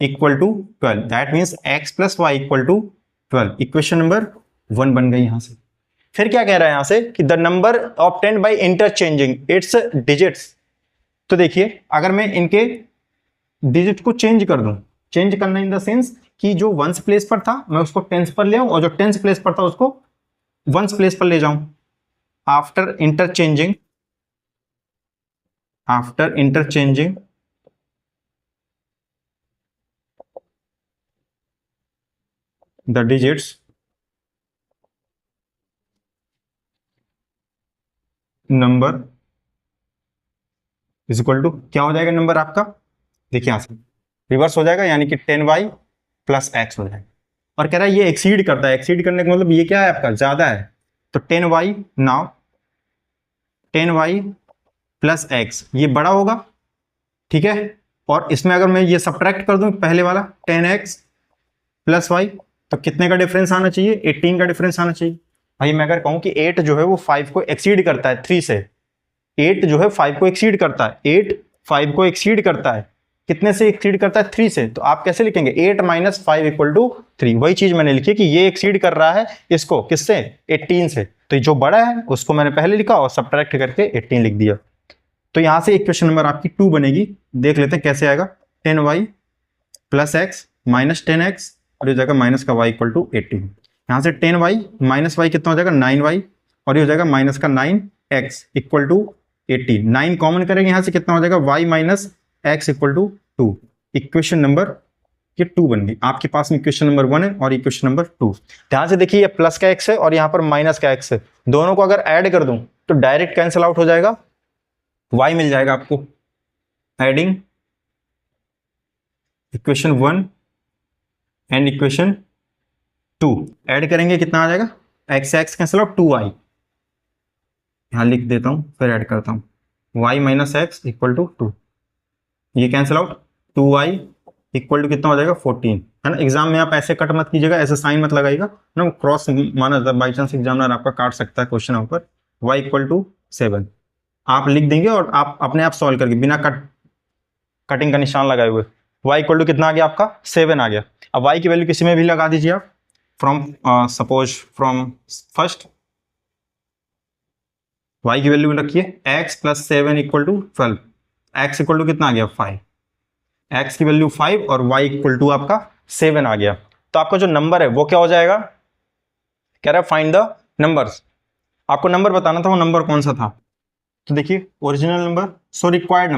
equal to 12, that means x plus y equal to 12। Equation number 1 बन गई यहां से। फिर क्या कह रहा है यहां से कि the number obtained by interchanging it's digits. तो देखिए अगर मैं इनके डिजिट को चेंज कर दूं, चेंज करना इन द सेंस कि जो वंस प्लेस पर था मैं उसको टेंस पर ले आऊं और जो टेंस प्लेस पर था उसको वंस प्लेस पर ले जाऊं। After interchanging the digits number is equal to, क्या हो जाएगा नंबर आपका, देखिए यहां से रिवर्स हो जाएगा, यानी कि 10y प्लस एक्स हो जाएगा। और कह रहा है ये एक्सीड करता है, एक्सीड करने का मतलब ये क्या है आपका, ज्यादा है। तो 10y now 10y plus x ये बड़ा होगा, ठीक है। और इसमें अगर मैं ये सब्ट्रैक्ट कर दूं पहले वाला 10x प्लस वाई, तो कितने का डिफरेंस आना चाहिए, 18 का डिफरेंस आना चाहिए। भाई मैं अगर कहूं कि 8 जो है वो 5 को एक्सीड करता है 3 से, 8 जो है 5 को एक्सीड करता है, 8 5 को एक्सीड करता है, कितने से एक्सीड करता है, 3 से। तो आप कैसे लिखेंगे, 8 माइनस 5 इक्वल टू 3। वही चीज मैंने लिखी कि ये एक्सीड कर रहा है इसको, किससे, 18 से। तो जो बड़ा है उसको मैंने पहले लिखा और सब्ट्रैक्ट करके 18 लिख दिया। तो यहां से इक्वेशन नंबर आपकी 2 बनेगी। देख लेते हैं कैसे आएगा, 10y plus x minus 10x और ये हो जाएगा माइनस का y इक्वल टू 18। यहाँ से 10y माइनस y कितना हो जाएगा, 9y और ये हो जाएगा माइनस का 9x इक्वल टू 18। 9 कॉमन करेंगे यहाँ से कितना हो जाएगा, y minus x equal to 2। Equation number ये 2 बन गई आपके पास में। इक्वेशन नंबर 1 है और इक्वेशन नंबर 2। ध्यान से देखिए, ये प्लस का x है और यहाँ पर माइनस का x है, दोनों को अगर ऐड कर दूं तो डायरेक्ट कैंसिल आउट हो जाएगा, y मिल जाएगा आपको। Adding equation 1 and equation 2 add करेंगे कितना आ जाएगा, x x cancel out, 2y यहां लिख देता हूं फिर ऐड करता हूं, y minus x equal to 2, ये cancel out, 2y equal to कितना हो जाएगा 14, है ना। एग्जाम में आप ऐसे कट मत कीजिएगा, ऐसे साइन मत लगाइएगा ना, क्रॉस माना बाई चांस एग्जामिनर आपका काट सकता है क्वेश्चन ऊपर। y इक्वल टू 7 आप लिख देंगे और आप अपने आप सॉल्व करके बिना कटिंग का निशान लगाए हुए, y इक्वल टू कितना आ गया आपका 7 आ गया। अब y की वैल्यू किसी में भी लगा दीजिए आप, from suppose from first y की वैल्यू रखिए x plus 7 equal to 12, x equal to कितना आ गया 5, x की वैल्यू 5 और y इक्वल टू आपका 7 आ गया। तो आपका जो नंबर है वो क्या हो जाएगा, कह रहा है फाइंड द नंबर्स। आपको नंबर बताना था, वो नंबर कौन सा था। तो देखिए original number, so required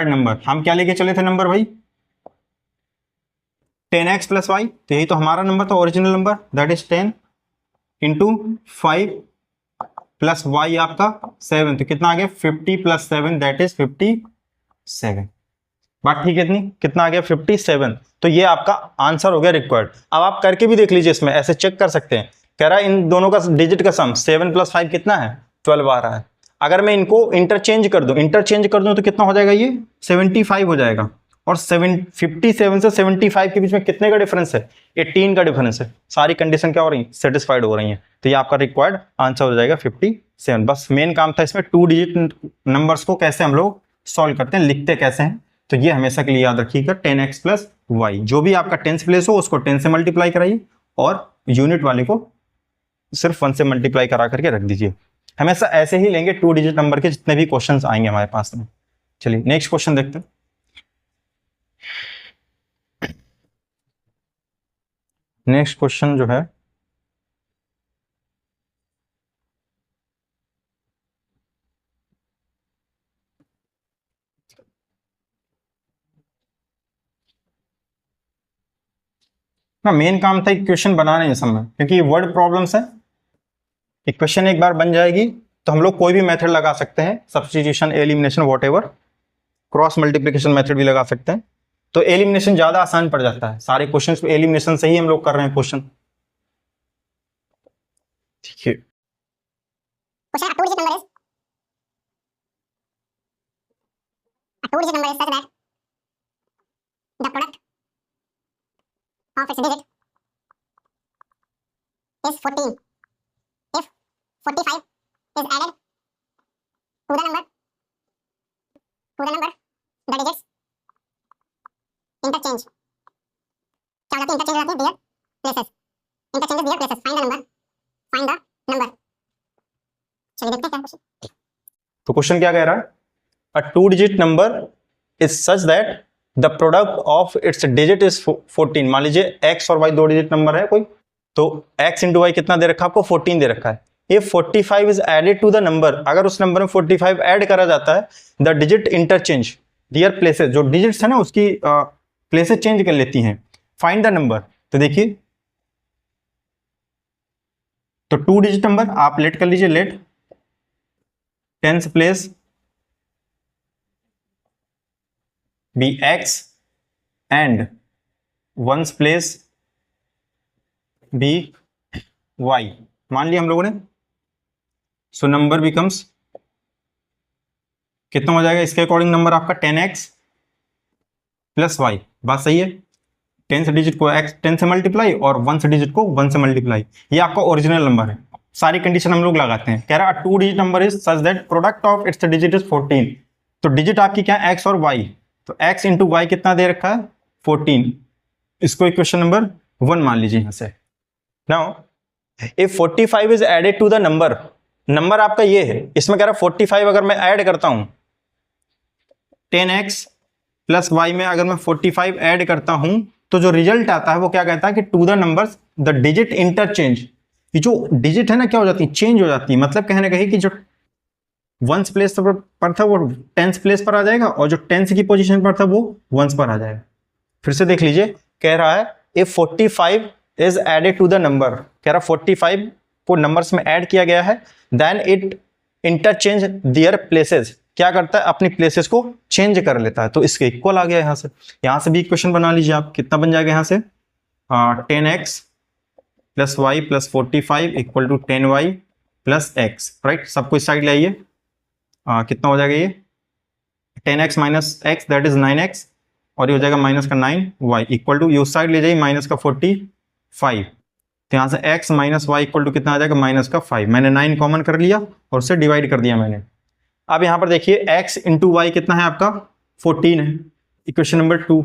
number हम क्या लेके चले थे नंबर भाई, 10x प्लस वाई। तो यही तो हमारा नंबर था original number, that is 10 into 5 plus y आपका 7, तो कितना आ गया 50 प्लस 7 दैट इज 57। बात ठीक है इतनी, कितना आ गया 57। तो ये आपका आंसर हो गया रिक्वायर्ड। अब आप करके भी देख लीजिए, इसमें ऐसे चेक कर सकते हैं। कह रहा है इन दोनों का डिजिट का सम 7 प्लस 5 कितना है 12 आ रहा है। अगर मैं इनको इंटरचेंज कर दूं तो कितना हो जाएगा, ये 75 हो जाएगा। और 57 से 75 के बीच में कितने का डिफरेंस है, 18 का डिफरेंस है। सारी कंडीशन क्या हो रही है, सेटिस्फाइड हो रही है। तो ये आपका रिक्वायर्ड आंसर हो जाएगा 57। बस मेन काम था इसमें 2 डिजिट नंबर्स को कैसे हम लोग सॉल्व करते हैं, लिखते कैसे हैं। तो ये हमेशा के लिए याद रखिएगा, 10x प्लस वाई, जो भी आपका टेंस प्लेस हो उसको 10 से मल्टीप्लाई कराइए और यूनिट वाले को सिर्फ 1 से मल्टीप्लाई करा करके रख दीजिए। हमेशा ऐसे ही लेंगे 2 डिजिट नंबर के जितने भी क्वेश्चंस आएंगे हमारे पास में। चलिए नेक्स्ट क्वेश्चन देखते हैं। नेक्स्ट क्वेश्चन जो है ना, मेन काम था इक्वेशन बनाने इस समय, क्योंकि ये वर्ड प्रॉब्लम्स है। इक्वेशन एक बार बन जाएगी तो हम लोग कोई भी मेथड लगा सकते हैं, substitution, elimination, whatever, cross multiplication method भी लगा सकते हैं। तो एलिमिनेशन ज्यादा आसान पड़ जाता है, सारे क्वेश्चंस पे एलिमिनेशन से ही हम लोग कर रहे हैं क्वेश्चन। ठीक है, Question: a two-digit number is such that the product of its digit is 14. If 45 is added to the number, the digits interchange. क्या हो जाती है? इंटरचेंज हो जाती है their places. Interchanges their places. Find the number. चलिए देखते हैं क्या क्वेश्चन. तो क्वेश्चन क्या कह रहा है? A two digit number is such that the product of its digit is 14. मान लीजिए x और y दो डिजिट नंबर है कोई, तो x इंटू वाई कितना दे रखा है आपको? 14 दे रखा है. If 45 is added to the number, अगर उस नंबर में 45 ऐड करा जाता है, the digit interchange their places, जो डिजिट्स है ना उसकी प्लेसेस चेंज कर लेती हैं. Find the number. तो देखिए, तो टू डिजिट नंबर आप लेट कर लीजिए, let tens place be x and ones place be y. मान लिया हम लोगों ने. सो नंबर बिकम्स कितना हो जाएगा इसके अकॉर्डिंग? नंबर आपका 10x प्लस वाई. बात सही है. 10 से डिजिट को x 10 से मल्टीप्लाई और 1 से डिजिट को 1 से मल्टीप्लाई. ये आपका ओरिजिनल नंबर है. सारी कंडीशन हम लोग लगाते हैं. कह रहा है to digit number is such that product of its digit is 14. तो डिजिट आपकी क्या है? x और y. तो x इंटू वाई कितना दे रखा है? 14. इसको इक्वेशन नंबर 1 मान लीजिए यहां से. Now if 45 is added to the number, number आपका ये है, इसमें कह रहा है 45 अगर मैं ऐड करता हूं 10x प्लस वाई में, अगर मैं 45 ऐड करता हूं तो जो रिजल्ट आता है वो क्या कहता है कि to the numbers the digit interchange. ये जो डिजिट है ना क्या हो जाती है? चेंज हो जाती है. मतलब कहने कही कि जो वंस प्लेस पर था वो टेंस प्लेस पर आ जाएगा और जो टेंस की पोजीशन पर था वो वंस पर आ जाएगा. फिर से देख लीजिए, कह रहा है if 45 is added to the number, कह रहा 45 को नंबर्स में ऐड किया गया है, then it interchange their places. क्या करता है? अपनी प्लेसेस को चेंज कर लेता है. तो इसके इक्वल आ गया यहां से. यहां से भी इक्वेशन बना लीजिए आप. कितना बन जाएगा यहां से? 10x plus y plus 45 equal to 10y plus x. Right, सबको इस साइड ले आइए. कितना हो जाएगा ये? 10x minus x that is 9x और ये हो जाएगा माइनस का 9y इक्वल टू, ये उस साइड ले जाइए, माइनस का 45. तो यहाँ से x minus y equal to कितना आ जाएगा? माइनस का 5. मैंने 9 कॉमन कर लिया और उससे डिवाइड कर दिया मैंने. अब यहाँ पर देखिए x इंटू वाई कितना है आपका? 14 है. Equation number 2.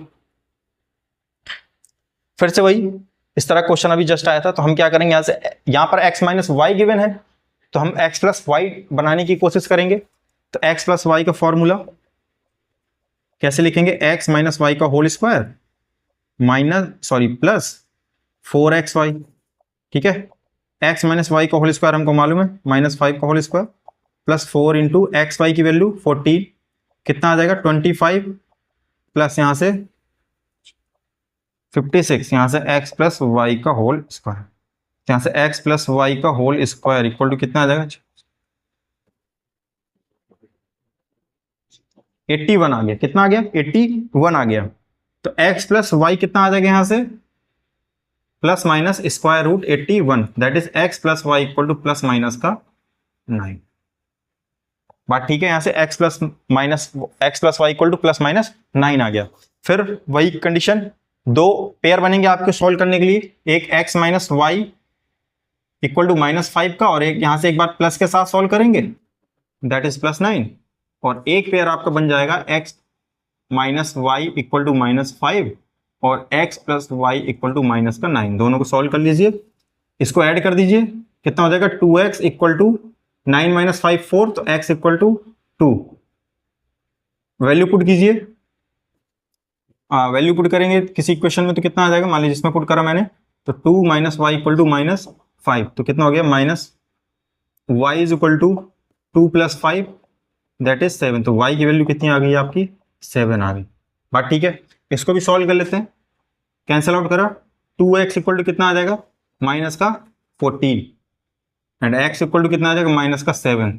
फिर से वही इस तरह क्वेश्चन अभी जस्ट आया था, तो हम क्या करेंगे यहाँ से, यहाँ पर x माइनस वाई गिवन है तो हम x प्लस वाई बनाने की कोशिश करेंगे. तो x प्लस वाई का फॉर्मूला कैसे लिखेंगे? x माइनस वाई का होल स्क्वायर प्लस 4xy. ठीक है, x माइनस वाई का होल स्क्वायर हमको मालूम है, -5 का whole square plus 4 into x y की वैल्यू 14. कितना आ जाएगा? 25 प्लस यहाँ से 56, यहाँ से x प्लस वाई का होल स्क्वायर. यहाँ से x प्लस वाई का होल स्क्वायर इक्वल टू कितना आ जाएगा? 81 आ गया. कितना आ गया? 81 आ गया. तो x प्लस वाई कितना आ जाएगा यहाँ से? Plus minus square root 81, that is x plus y equal to plus minus का 9. बात ठीक है? यहाँ से x plus y equal to plus minus 9 आ गया. फिर वही कंडीशन, दो पेयर बनेंगे आपके सॉल्व करने के लिए. एक x minus y equal to -5 का और एक यहाँ से एक बार प्लस के साथ सॉल्व करेंगे, दैट इज प्लस 9. और एक पेयर आपका बन जाएगा x minus y equal to -5 और x plus y equal to minus का 9. दोनों को सॉल्व कर लीजिए, इसको ऐड कर दीजिए. कितना हो जाएगा? 2x इक्वल टू 9 माइनस 5 4, तो x equal to 2. Value put कीजिए. वैल्यू पुट करेंगे किसी इक्वेशन में तो कितना आ जाएगा? मान लीजिए इसमें पुट करा मैंने, तो 2 माइनस वाई इक्वल टू -5, तो कितना हो गया? Minus y is equal to 2 plus 5 that is 7. तो y की वैल्यू कितनी आ गई आपकी? 7 आ गई. बात ठीक है? इसको भी सॉल्व कर लेते हैं. कैंसिल आउट करा, 2x इक्वल टू कितना आ जाएगा? माइनस का 14 एंड x इक्वल टू कितना आ जाएगा? माइनस का 7.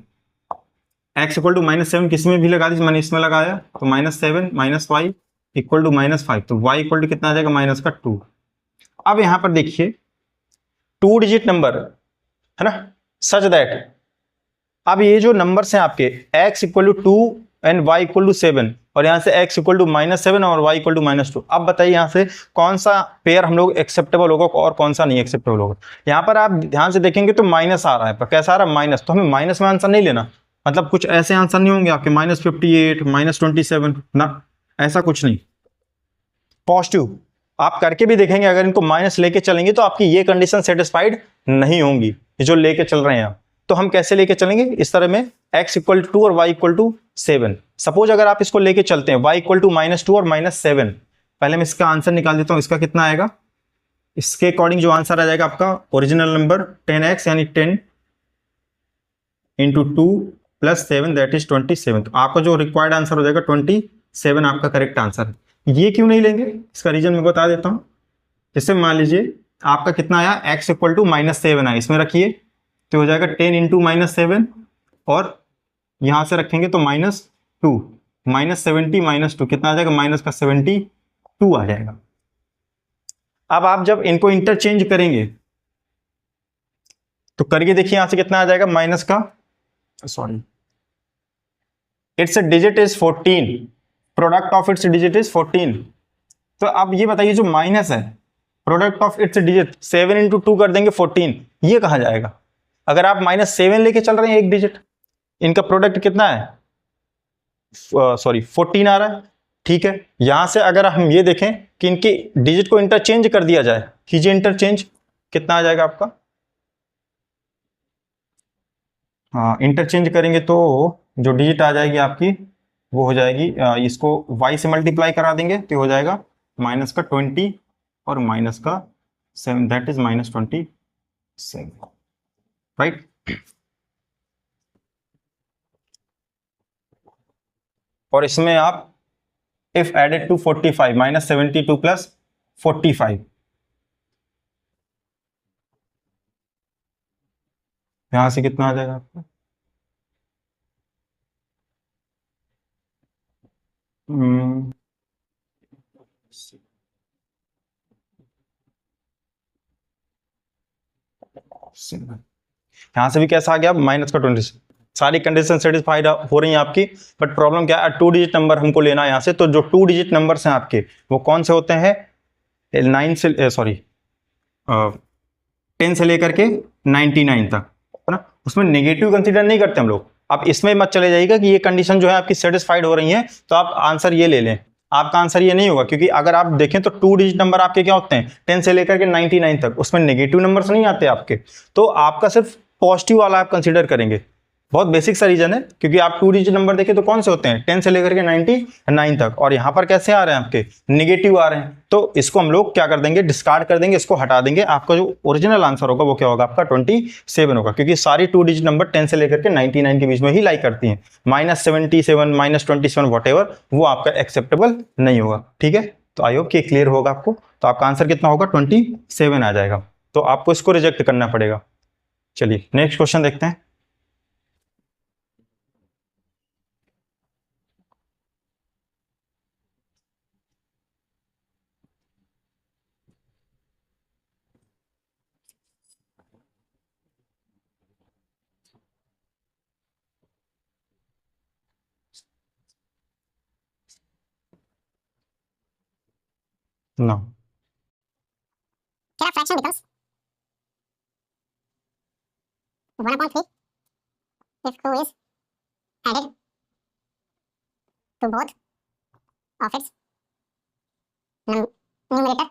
x इक्वल टू -7 किसी में भी लगा दीजिए, मैंने इसमें लगाया, तो -7 माइनस वाई इक्वल टू -5, तो y इक्वल टू कितना आ जाएगा? माइनस का 2. अब यहां पर देखिए, टू डिजिट नंबर है ना, सच दैट अब ये जो नंबर्स हैं आपके x equal to 2 and y equal to 7 और यहाँ से x इक्वल टू -7 और y इक्वल टू -2, अब बताइए यहाँ से कौन सा पेयर हम लोग एक्सेप्टेबल होगा और कौन सा नहीं एक्सेप्टेबल होगा। यहाँ पर आप ध्यान से देखेंगे तो माइनस आ रहा है, पर कैसा आ रहा है माइनस, तो हमें माइनस में आंसर नहीं लेना, मतलब कुछ ऐसे आंसर नहीं होंगे आपके -58 -27 ना, ऐसा कुछ नहीं। पॉजिटिव आप करके भी देखेंगे, अगर इनको माइनस लेके चलेंगे तो आपकी ये कंडीशन सेटिस्फाइड नहीं होंगी, ये जो लेके चल रहे हैं आप। तो हम कैसे लेके चलेंगे इस तरह में, x इक्वल टू 2 और y इक्वल टू 7। सपोज अगर आप इसको लेके चलते हैं y इक्वल टू -2 और -7, पहले मैं इसका आंसर निकाल देता हूं, इसका कितना आएगा, इसके अकॉर्डिंग जो आंसर आ जाएगा आपका ओरिजिनल नंबर 10x यानी 10 इंटू 2 प्लस 7 दैट इज 27। तो आपका जो रिक्वायर्ड आंसर हो जाएगा 27 आपका करेक्ट आंसर है। ये क्यों नहीं लेंगे, इसका रीजन मैं बता देता हूं। जैसे मान लीजिए आपका कितना आया, x इक्वल टू -7 आया, इसमें रखिए तो हो जाएगा 10 इंटू -7 और यहां से रखेंगे तो -2 -70 -2 कितना आ जाएगा, माइनस का 72 आ जाएगा। अब आप जब इनको इंटरचेंज करेंगे तो करके देखिए यहां से कितना आ जाएगा, माइनस का sorry it's digit is 14, product of its digit is 14। तो अब ये बताइए जो माइनस है product of its digit 7 into 2 कर देंगे 14, ये कहां जाएगा। अगर आप -7 लेके चल रहे हैं एक डिजिट, इनका प्रोडक्ट कितना है, सॉरी 14 आ रहा है, ठीक है। यहां से अगर हम ये देखें कि इनके डिजिट को इंटरचेंज कर दिया जाए, कीजिए इंटरचेंज, कितना आ जाएगा आपका, हाँ इंटरचेंज करेंगे तो जो डिजिट आ जाएगी आपकी वो हो जाएगी, इसको y से मल्टीप्लाई करा देंगे तो हो जाएगा माइनस का 20 और माइनस का 7 दैट इज -27, राइट। और इसमें आप इफ एडेड टू 45 -72 प्लस 45, यहां से कितना आ जाएगा आपका, यहां से भी कैसा आ गया, माइनस का 20। सारी कंडीशन सेटिस्फाइड हो रही हैं आपकी, बट प्रॉब्लम क्या है, 2 डिजिट नंबर हमको लेना है यहां से। तो जो 2 डिजिट नंबर्स हैं आपके वो कौन से होते हैं, 9 से सॉरी 10 से लेकर के 99 तक, है ना, उसमें नेगेटिव कंसीडर नहीं करते हम लोग। आप इसमें मत चले जाइएगा कि ये कंडीशन जो है आपकी सेटिस्फाइड हो रही है तो आप आंसर ये ले लें, आपका आंसर ये नहीं होगा, क्योंकि अगर आप देखें तो 2 डिजिट नंबर आपके क्या होते हैं 10 से लेकर के 99 तक, उसमें नेगेटिव नंबर्स नहीं आते आपके, तो आपका सिर्फ पॉजिटिव वाला आप कंसीडर करेंगे। बहुत बेसिक सा रीजन है, क्योंकि आप 2 डिजिट नंबर देखें तो कौन से होते हैं 10 से लेकर के 99 तक, और यहाँ पर कैसे आ रहे हैं आपके नेगेटिव आ रहे हैं, तो इसको हम लोग क्या कर देंगे, डिस्कार्ड कर देंगे, इसको हटा देंगे। आपका जो ओरिजिनल आंसर होगा वो क्या होगा, आपका 27 होगा, क्योंकि सारी 2 डिजिट नंबर 10 से लेकर के 99 के बीच में ही लाई करती हैं। -77 -27 वॉटेवर वो आपका एक्सेप्टेबल नहीं होगा, ठीक है। तो आई होप कि क्लियर होगा आपको। तो आपका आंसर कितना होगा 27 आ जाएगा, तो आपको इसको रिजेक्ट करना पड़ेगा। चलिए नेक्स्ट क्वेश्चन देखते हैं। No. Here a fraction becomes 1/3 if 2 is added to both of its numerator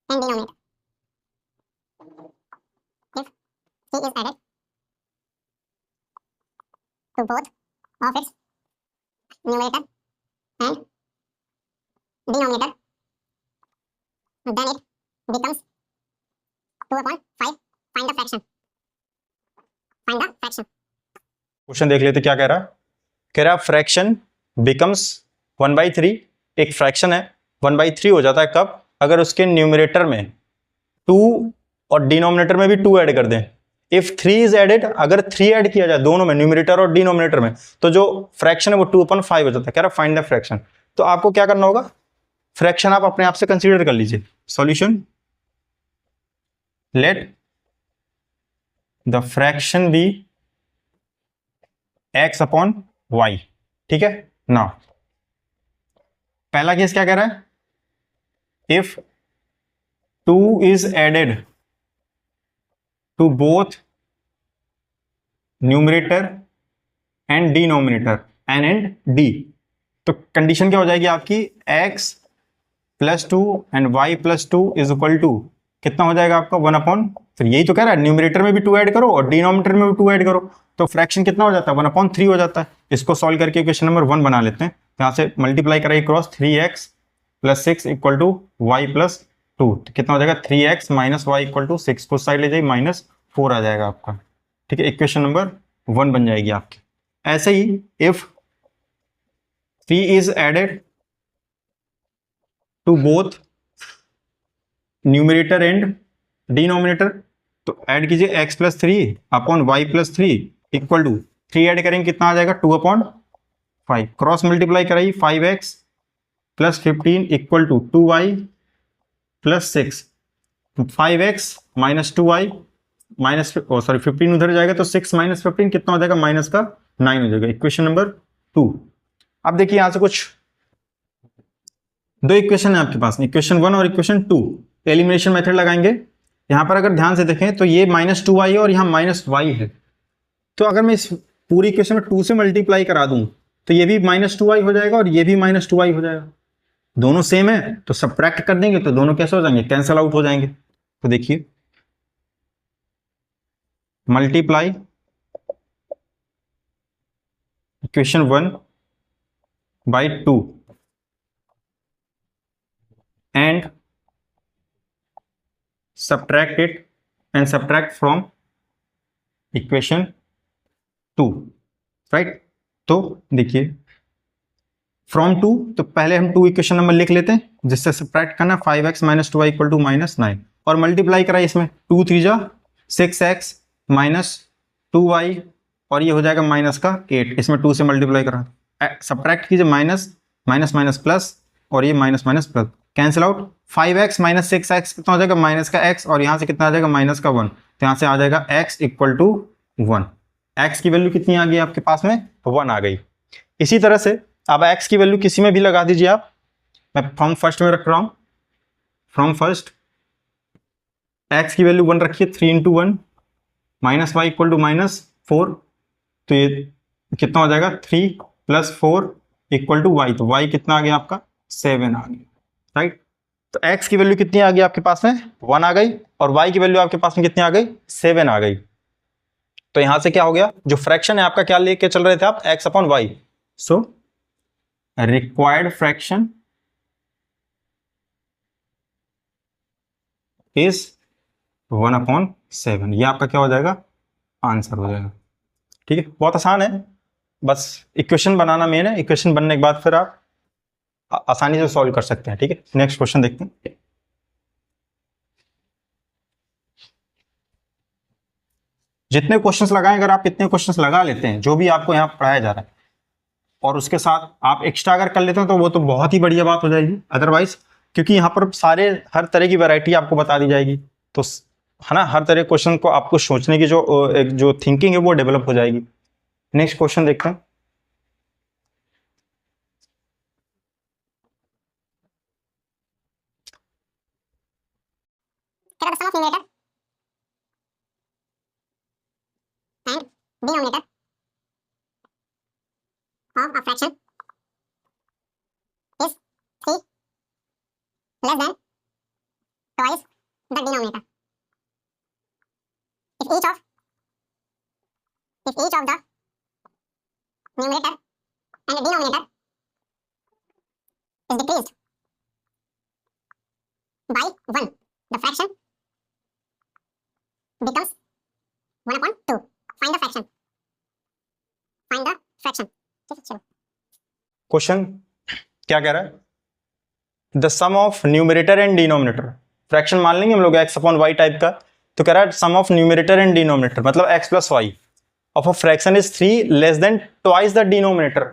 and denominator. If 3 is added to both of its numerator and denominator, then it becomes 2/5. Find the fraction. Find the fraction. Question देख लेते क्या कह रहा है, कह रहा है fraction becomes 1/3, एक फ्रैक्शन है 1/3 हो जाता है कब, अगर उसके न्यूमरेटर में 2 और डिनोमिनेटर में भी 2 ऐड कर दें। इफ 3 इज एडेड, अगर 3 ऐड किया जाए दोनों में, न्यूमरेटर और डिनोमिनेटर में, तो जो फ्रैक्शन है वो 2/5 हो जाता है। कह रहा है फाइंड द फ्रैक्शन। तो आपको क्या करना होगा, फ्रैक्शन आप अपने आप से कंसीडर कर लीजिए। Solution, let the fraction be x upon y। ठीक है ना। पहला केस क्या कह रहा है, if 2 is added to both numerator and denominator n and d, तो कंडीशन क्या हो जाएगी आपकी, x plus 2 and y plus 2 is equal to कितना हो जाएगा आपका 1 अपॉन, फिर यही तो कह रहा है न्यूमरेटर में भी 2 ऐड करो और डिनोमिनेटर में भी 2 ऐड करो, तो फ्रैक्शन कितना हो जाता है 1 अपॉन 3 हो जाता है। इसको सॉल्व करके इक्वेशन नंबर 1 बना लेते हैं। यहाँ से मल्टीप्लाई कराइए cross, 3x plus 6 equal to y plus 2, तो कितना हो जाएगा 3x minus y equal to 6 को साइड ले जाइए -4 आ जाएगा आपका। ठीक है, इक्वेशन नंबर 1 बन जाएगी आपकी। ऐसे ही if 3 is added to both numerator and denominator, तो ऐड कीजिए x plus 3 upon y plus 3 equal to 3 add करेंगे कितना आ जाएगा 2 अपॉन 5, क्रॉस मल्टीप्लाई कराइए 5x plus 15 equal to 2y plus 6, 5x minus 2y minus 15 उधर जाएगा तो 6 माइनस 15 कितना हो जाएगा माइनस का 9 हो जाएगा, इक्वेशन नंबर 2। अब देखिए यहां से कुछ दो इक्वेशन है आपके पास, इक्वेशन 1 और इक्वेशन 2, एलिमिनेशन मेथड लगाएंगे। यहां पर अगर ध्यान से देखें तो ये -2y है और यहाँ -y है, तो अगर मैं इस पूरी इक्वेशन में 2 से मल्टीप्लाई करा दूं तो ये भी -2y हो जाएगा और ये भी -2y हो जाएगा, दोनों सेम है तो सबट्रैक्ट कर देंगे तो दोनों कैसे हो जाएंगे, कैंसल आउट हो जाएंगे। तो देखिए multiply equation 1 by 2 and subtract it and subtract from equation 2, right. तो देखिए फ्रॉम 2, तो पहले हम 2 इक्वेशन नंबर लिख लेते हैं जिससे सब्ट्रैक्ट करना, 5x minus 2y equal to -9 और मल्टीप्लाई कराइए इसमें 2 3 जा 6x माइनस 2y और ये हो जाएगा माइनस का 8, इसमें 2 से मल्टीप्लाई करा, सब्ट्रैक्ट कीजिए माइनस माइनस माइनस प्लस और ये minus minus plus, cancel out, 5x minus 6x कितना हो जाएगा माइनस का x और यहाँ से कितना आ जाएगा माइनस का 1, तो यहाँ से आ जाएगा x इक्वल टू 1। x की वैल्यू कितनी आ गई आपके पास में 1 आ गई। इसी तरह से अब x की वैल्यू किसी में भी लगा दीजिए आप, मैं फ्रॉम फर्स्ट में रख रहा हूँ, फ्रॉम फर्स्ट x की वैल्यू 1 रखिए, 3 into 1 minus y equal to -4, तो ये कितना हो जाएगा 3 प्लस 4 इक्वल टू वाई, तो y कितना आ गया आपका 7 आ गया, राइट। तो x की वैल्यू कितनी आ गई आपके पास में 1 आ गई और y की वैल्यू आपके पास में कितनी आ गई 7 आ गई। तो यहां से क्या हो गया, जो फ्रैक्शन है आपका क्या लेके चल रहे थे आप x upon y, so required fraction is 1 upon 7, ये आपका क्या हो जाएगा आंसर हो जाएगा। ठीक है, बहुत आसान है, बस इक्वेशन बनाना मेन है, इक्वेशन बनने के बाद फिर आप आसानी से सॉल्व कर सकते हैं। ठीक है, नेक्स्ट क्वेश्चन देखते हैं। जितने क्वेश्चंस लगाएं, अगर आप इतने क्वेश्चंस लगा लेते हैं जो भी आपको यहाँ पढ़ाया जा रहा है और उसके साथ आप एक्स्ट्रा अगर कर लेते हैं तो वो तो बहुत ही बढ़िया बात हो जाएगी। अदरवाइज क्योंकि यहाँ पर सारे हर तरह की वैरायटी आपको बता दी जाएगी, तो है ना, हर तरह क्वेश्चन को आपको सोचने की जो थिंकिंग है वो डेवलप हो जाएगी। नेक्स्ट क्वेश्चन देखते हैं। Denominator of a fraction is 3 less than twice the denominator. If each of the numerator and the denominator is decreased by 1, the fraction becomes 1 upon 2. Find the fraction. Find the fraction. Question क्या कह रहा है, the sum of numerator and denominator, fraction मान लेंगे हम लोग x upon Y type का, तो कह रहा है sum of numerator and denominator मतलब x plus y of a fraction is 3 less than twice the denominator.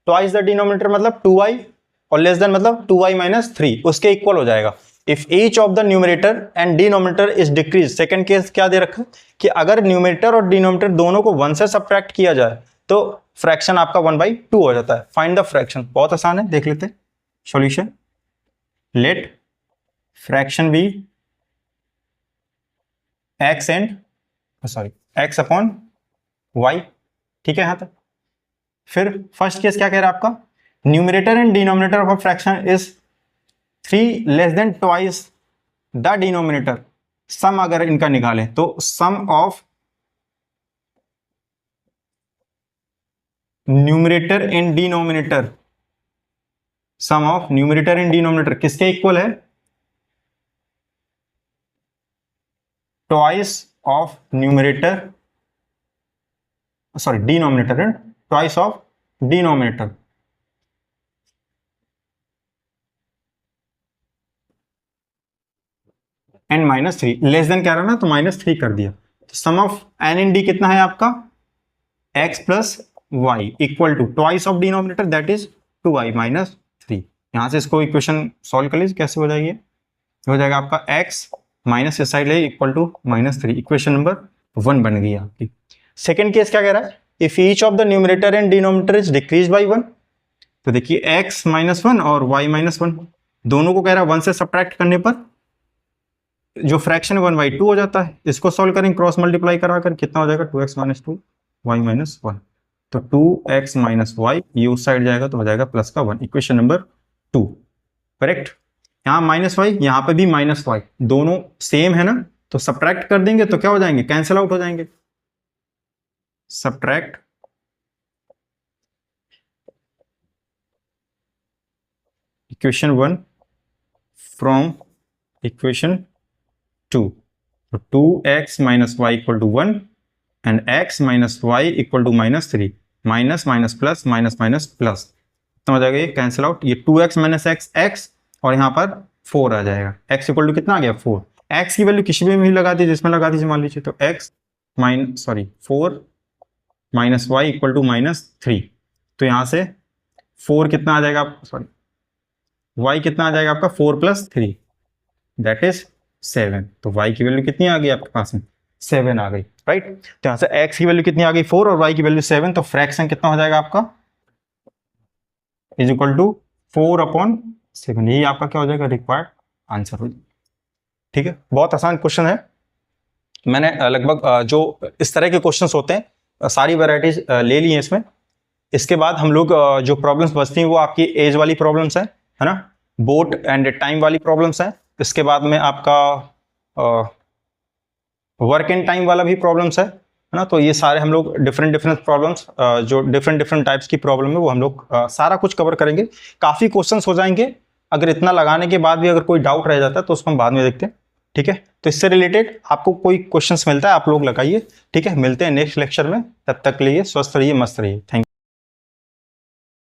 Twice the denominator मतलब 2y और लेस देन मतलब 2y माइनस 3, उसके इक्वल हो जाएगा। If each of the numerator and denominator is decrease, second case क्या दे रखा है कि अगर न्यूमरेटर और डिनोमिनेटर दोनों को 1 से सब्ट्रैक्ट किया जाए तो फ्रैक्शन आपका 1/2 हो जाता है। फाइंड द फ्रैक्शन, बहुत आसान है, देख लेते हैं solution. Let fraction be x and x upon y, ठीक है यहां तक। फिर फर्स्ट केस क्या कह रहा है आपका, numerator and denominator of a fraction is 3 less than twice the denominator. Sum अगर इनका निकालें तो sum of numerator and denominator, sum of numerator and denominator किसके इक्वल है, twice of numerator, sorry denominator and twice of denominator. N -3 less than कह रहा ना, तो -3 कर दिया। तो sum of n in d कितना है आपका, x plus y equal to twice of denominator that is 2y -3। यहां से इसको इक्वेशन सॉल्व कर लीजिए, कैसे हो जाएगी, हो जाएगा आपका x माइनस इस साइड ले इक्वल टू -3। इक्वेशन नंबर 1 बन गई आपकी। सेकेंड केस क्या कह रहा है, if each of the numerator and denominator is decrease by 1, तो देखिए x -1 और y -1 दोनों को कह रहा है 1 से सब्ट्रैक्ट करने पर जो फ्रैक्शन 1/2 हो जाता है। इसको सॉल्व करेंगे क्रॉस मल्टीप्लाई कराकर, कितना हो जाएगा 2x - 2 y -1, तो 2x - y ये उस साइड जाएगा तो हो जाएगा प्लस का 1। Equation number 2 correct. यहाँ -y यहाँ पे भी -y, दोनों सेम है ना, तो सब्ट्रैक्ट कर देंगे तो क्या हो जाएंगे, कैंसिल आउट हो जाएंगे। सब्ट्रैक्ट इक्वेशन 1 फ्रॉम इक्वेशन 2, तो 2x - y equal to 1 and x - y equal to -3, minus minus plus minus minus plus, कितना हो जाएगा ये कैंसिल आउट, ये 2x - x x और यहाँ पर 4 आ जाएगा। x इक्वल टू कितना आ गया 4, x की वैल्यू किसी में भी लगा दीजिए, जिसमें लगा दीजिए मान लीजिए, तो x 4 minus y equal to -3, तो यहाँ से 4 कितना आ जाएगा, y कितना आ जाएगा आपका 4 + 3 दैट इज 7, तो y की वैल्यू कितनी आ गई आपके पास में 7 आ गई, राइट। तो यहाँ से x की वैल्यू कितनी आ गई 4 और y की वैल्यू 7, तो फ्रैक्शन कितना हो जाएगा आपका इज इक्वल टू 4/7, यही आपका क्या हो जाएगा रिक्वायर्ड आंसर हो जाएगा। ठीक है, बहुत आसान क्वेश्चन है। मैंने लगभग जो इस तरह के क्वेश्चंस होते हैं सारी वैरायटीज ले ली हैं इसमें। इसके बाद हम लोग जो प्रॉब्लम्स बचती हैं वो आपकी एज वाली प्रॉब्लम्स है ना, बोट एंड टाइम वाली प्रॉब्लम्स हैं। इसके बाद में आपका वर्क एंड टाइम वाला भी प्रॉब्लम्स है ना। तो ये सारे हम लोग डिफरेंट प्रॉब्लम्स जो डिफरेंट टाइप्स की प्रॉब्लम है वो हम लोग सारा कुछ कवर करेंगे। काफ़ी क्वेश्चंस हो जाएंगे, अगर इतना लगाने के बाद भी अगर कोई डाउट रह जाता है तो उसको हम बाद में देखते हैं। ठीक है, तो इससे रिलेटेड आपको कोई क्वेश्चंस मिलता है आप लोग लगाइए। ठीक है, मिलते हैं नेक्स्ट लेक्चर में, तब तक के लिए स्वस्थ रहिए, मस्त रहिए। Thank you.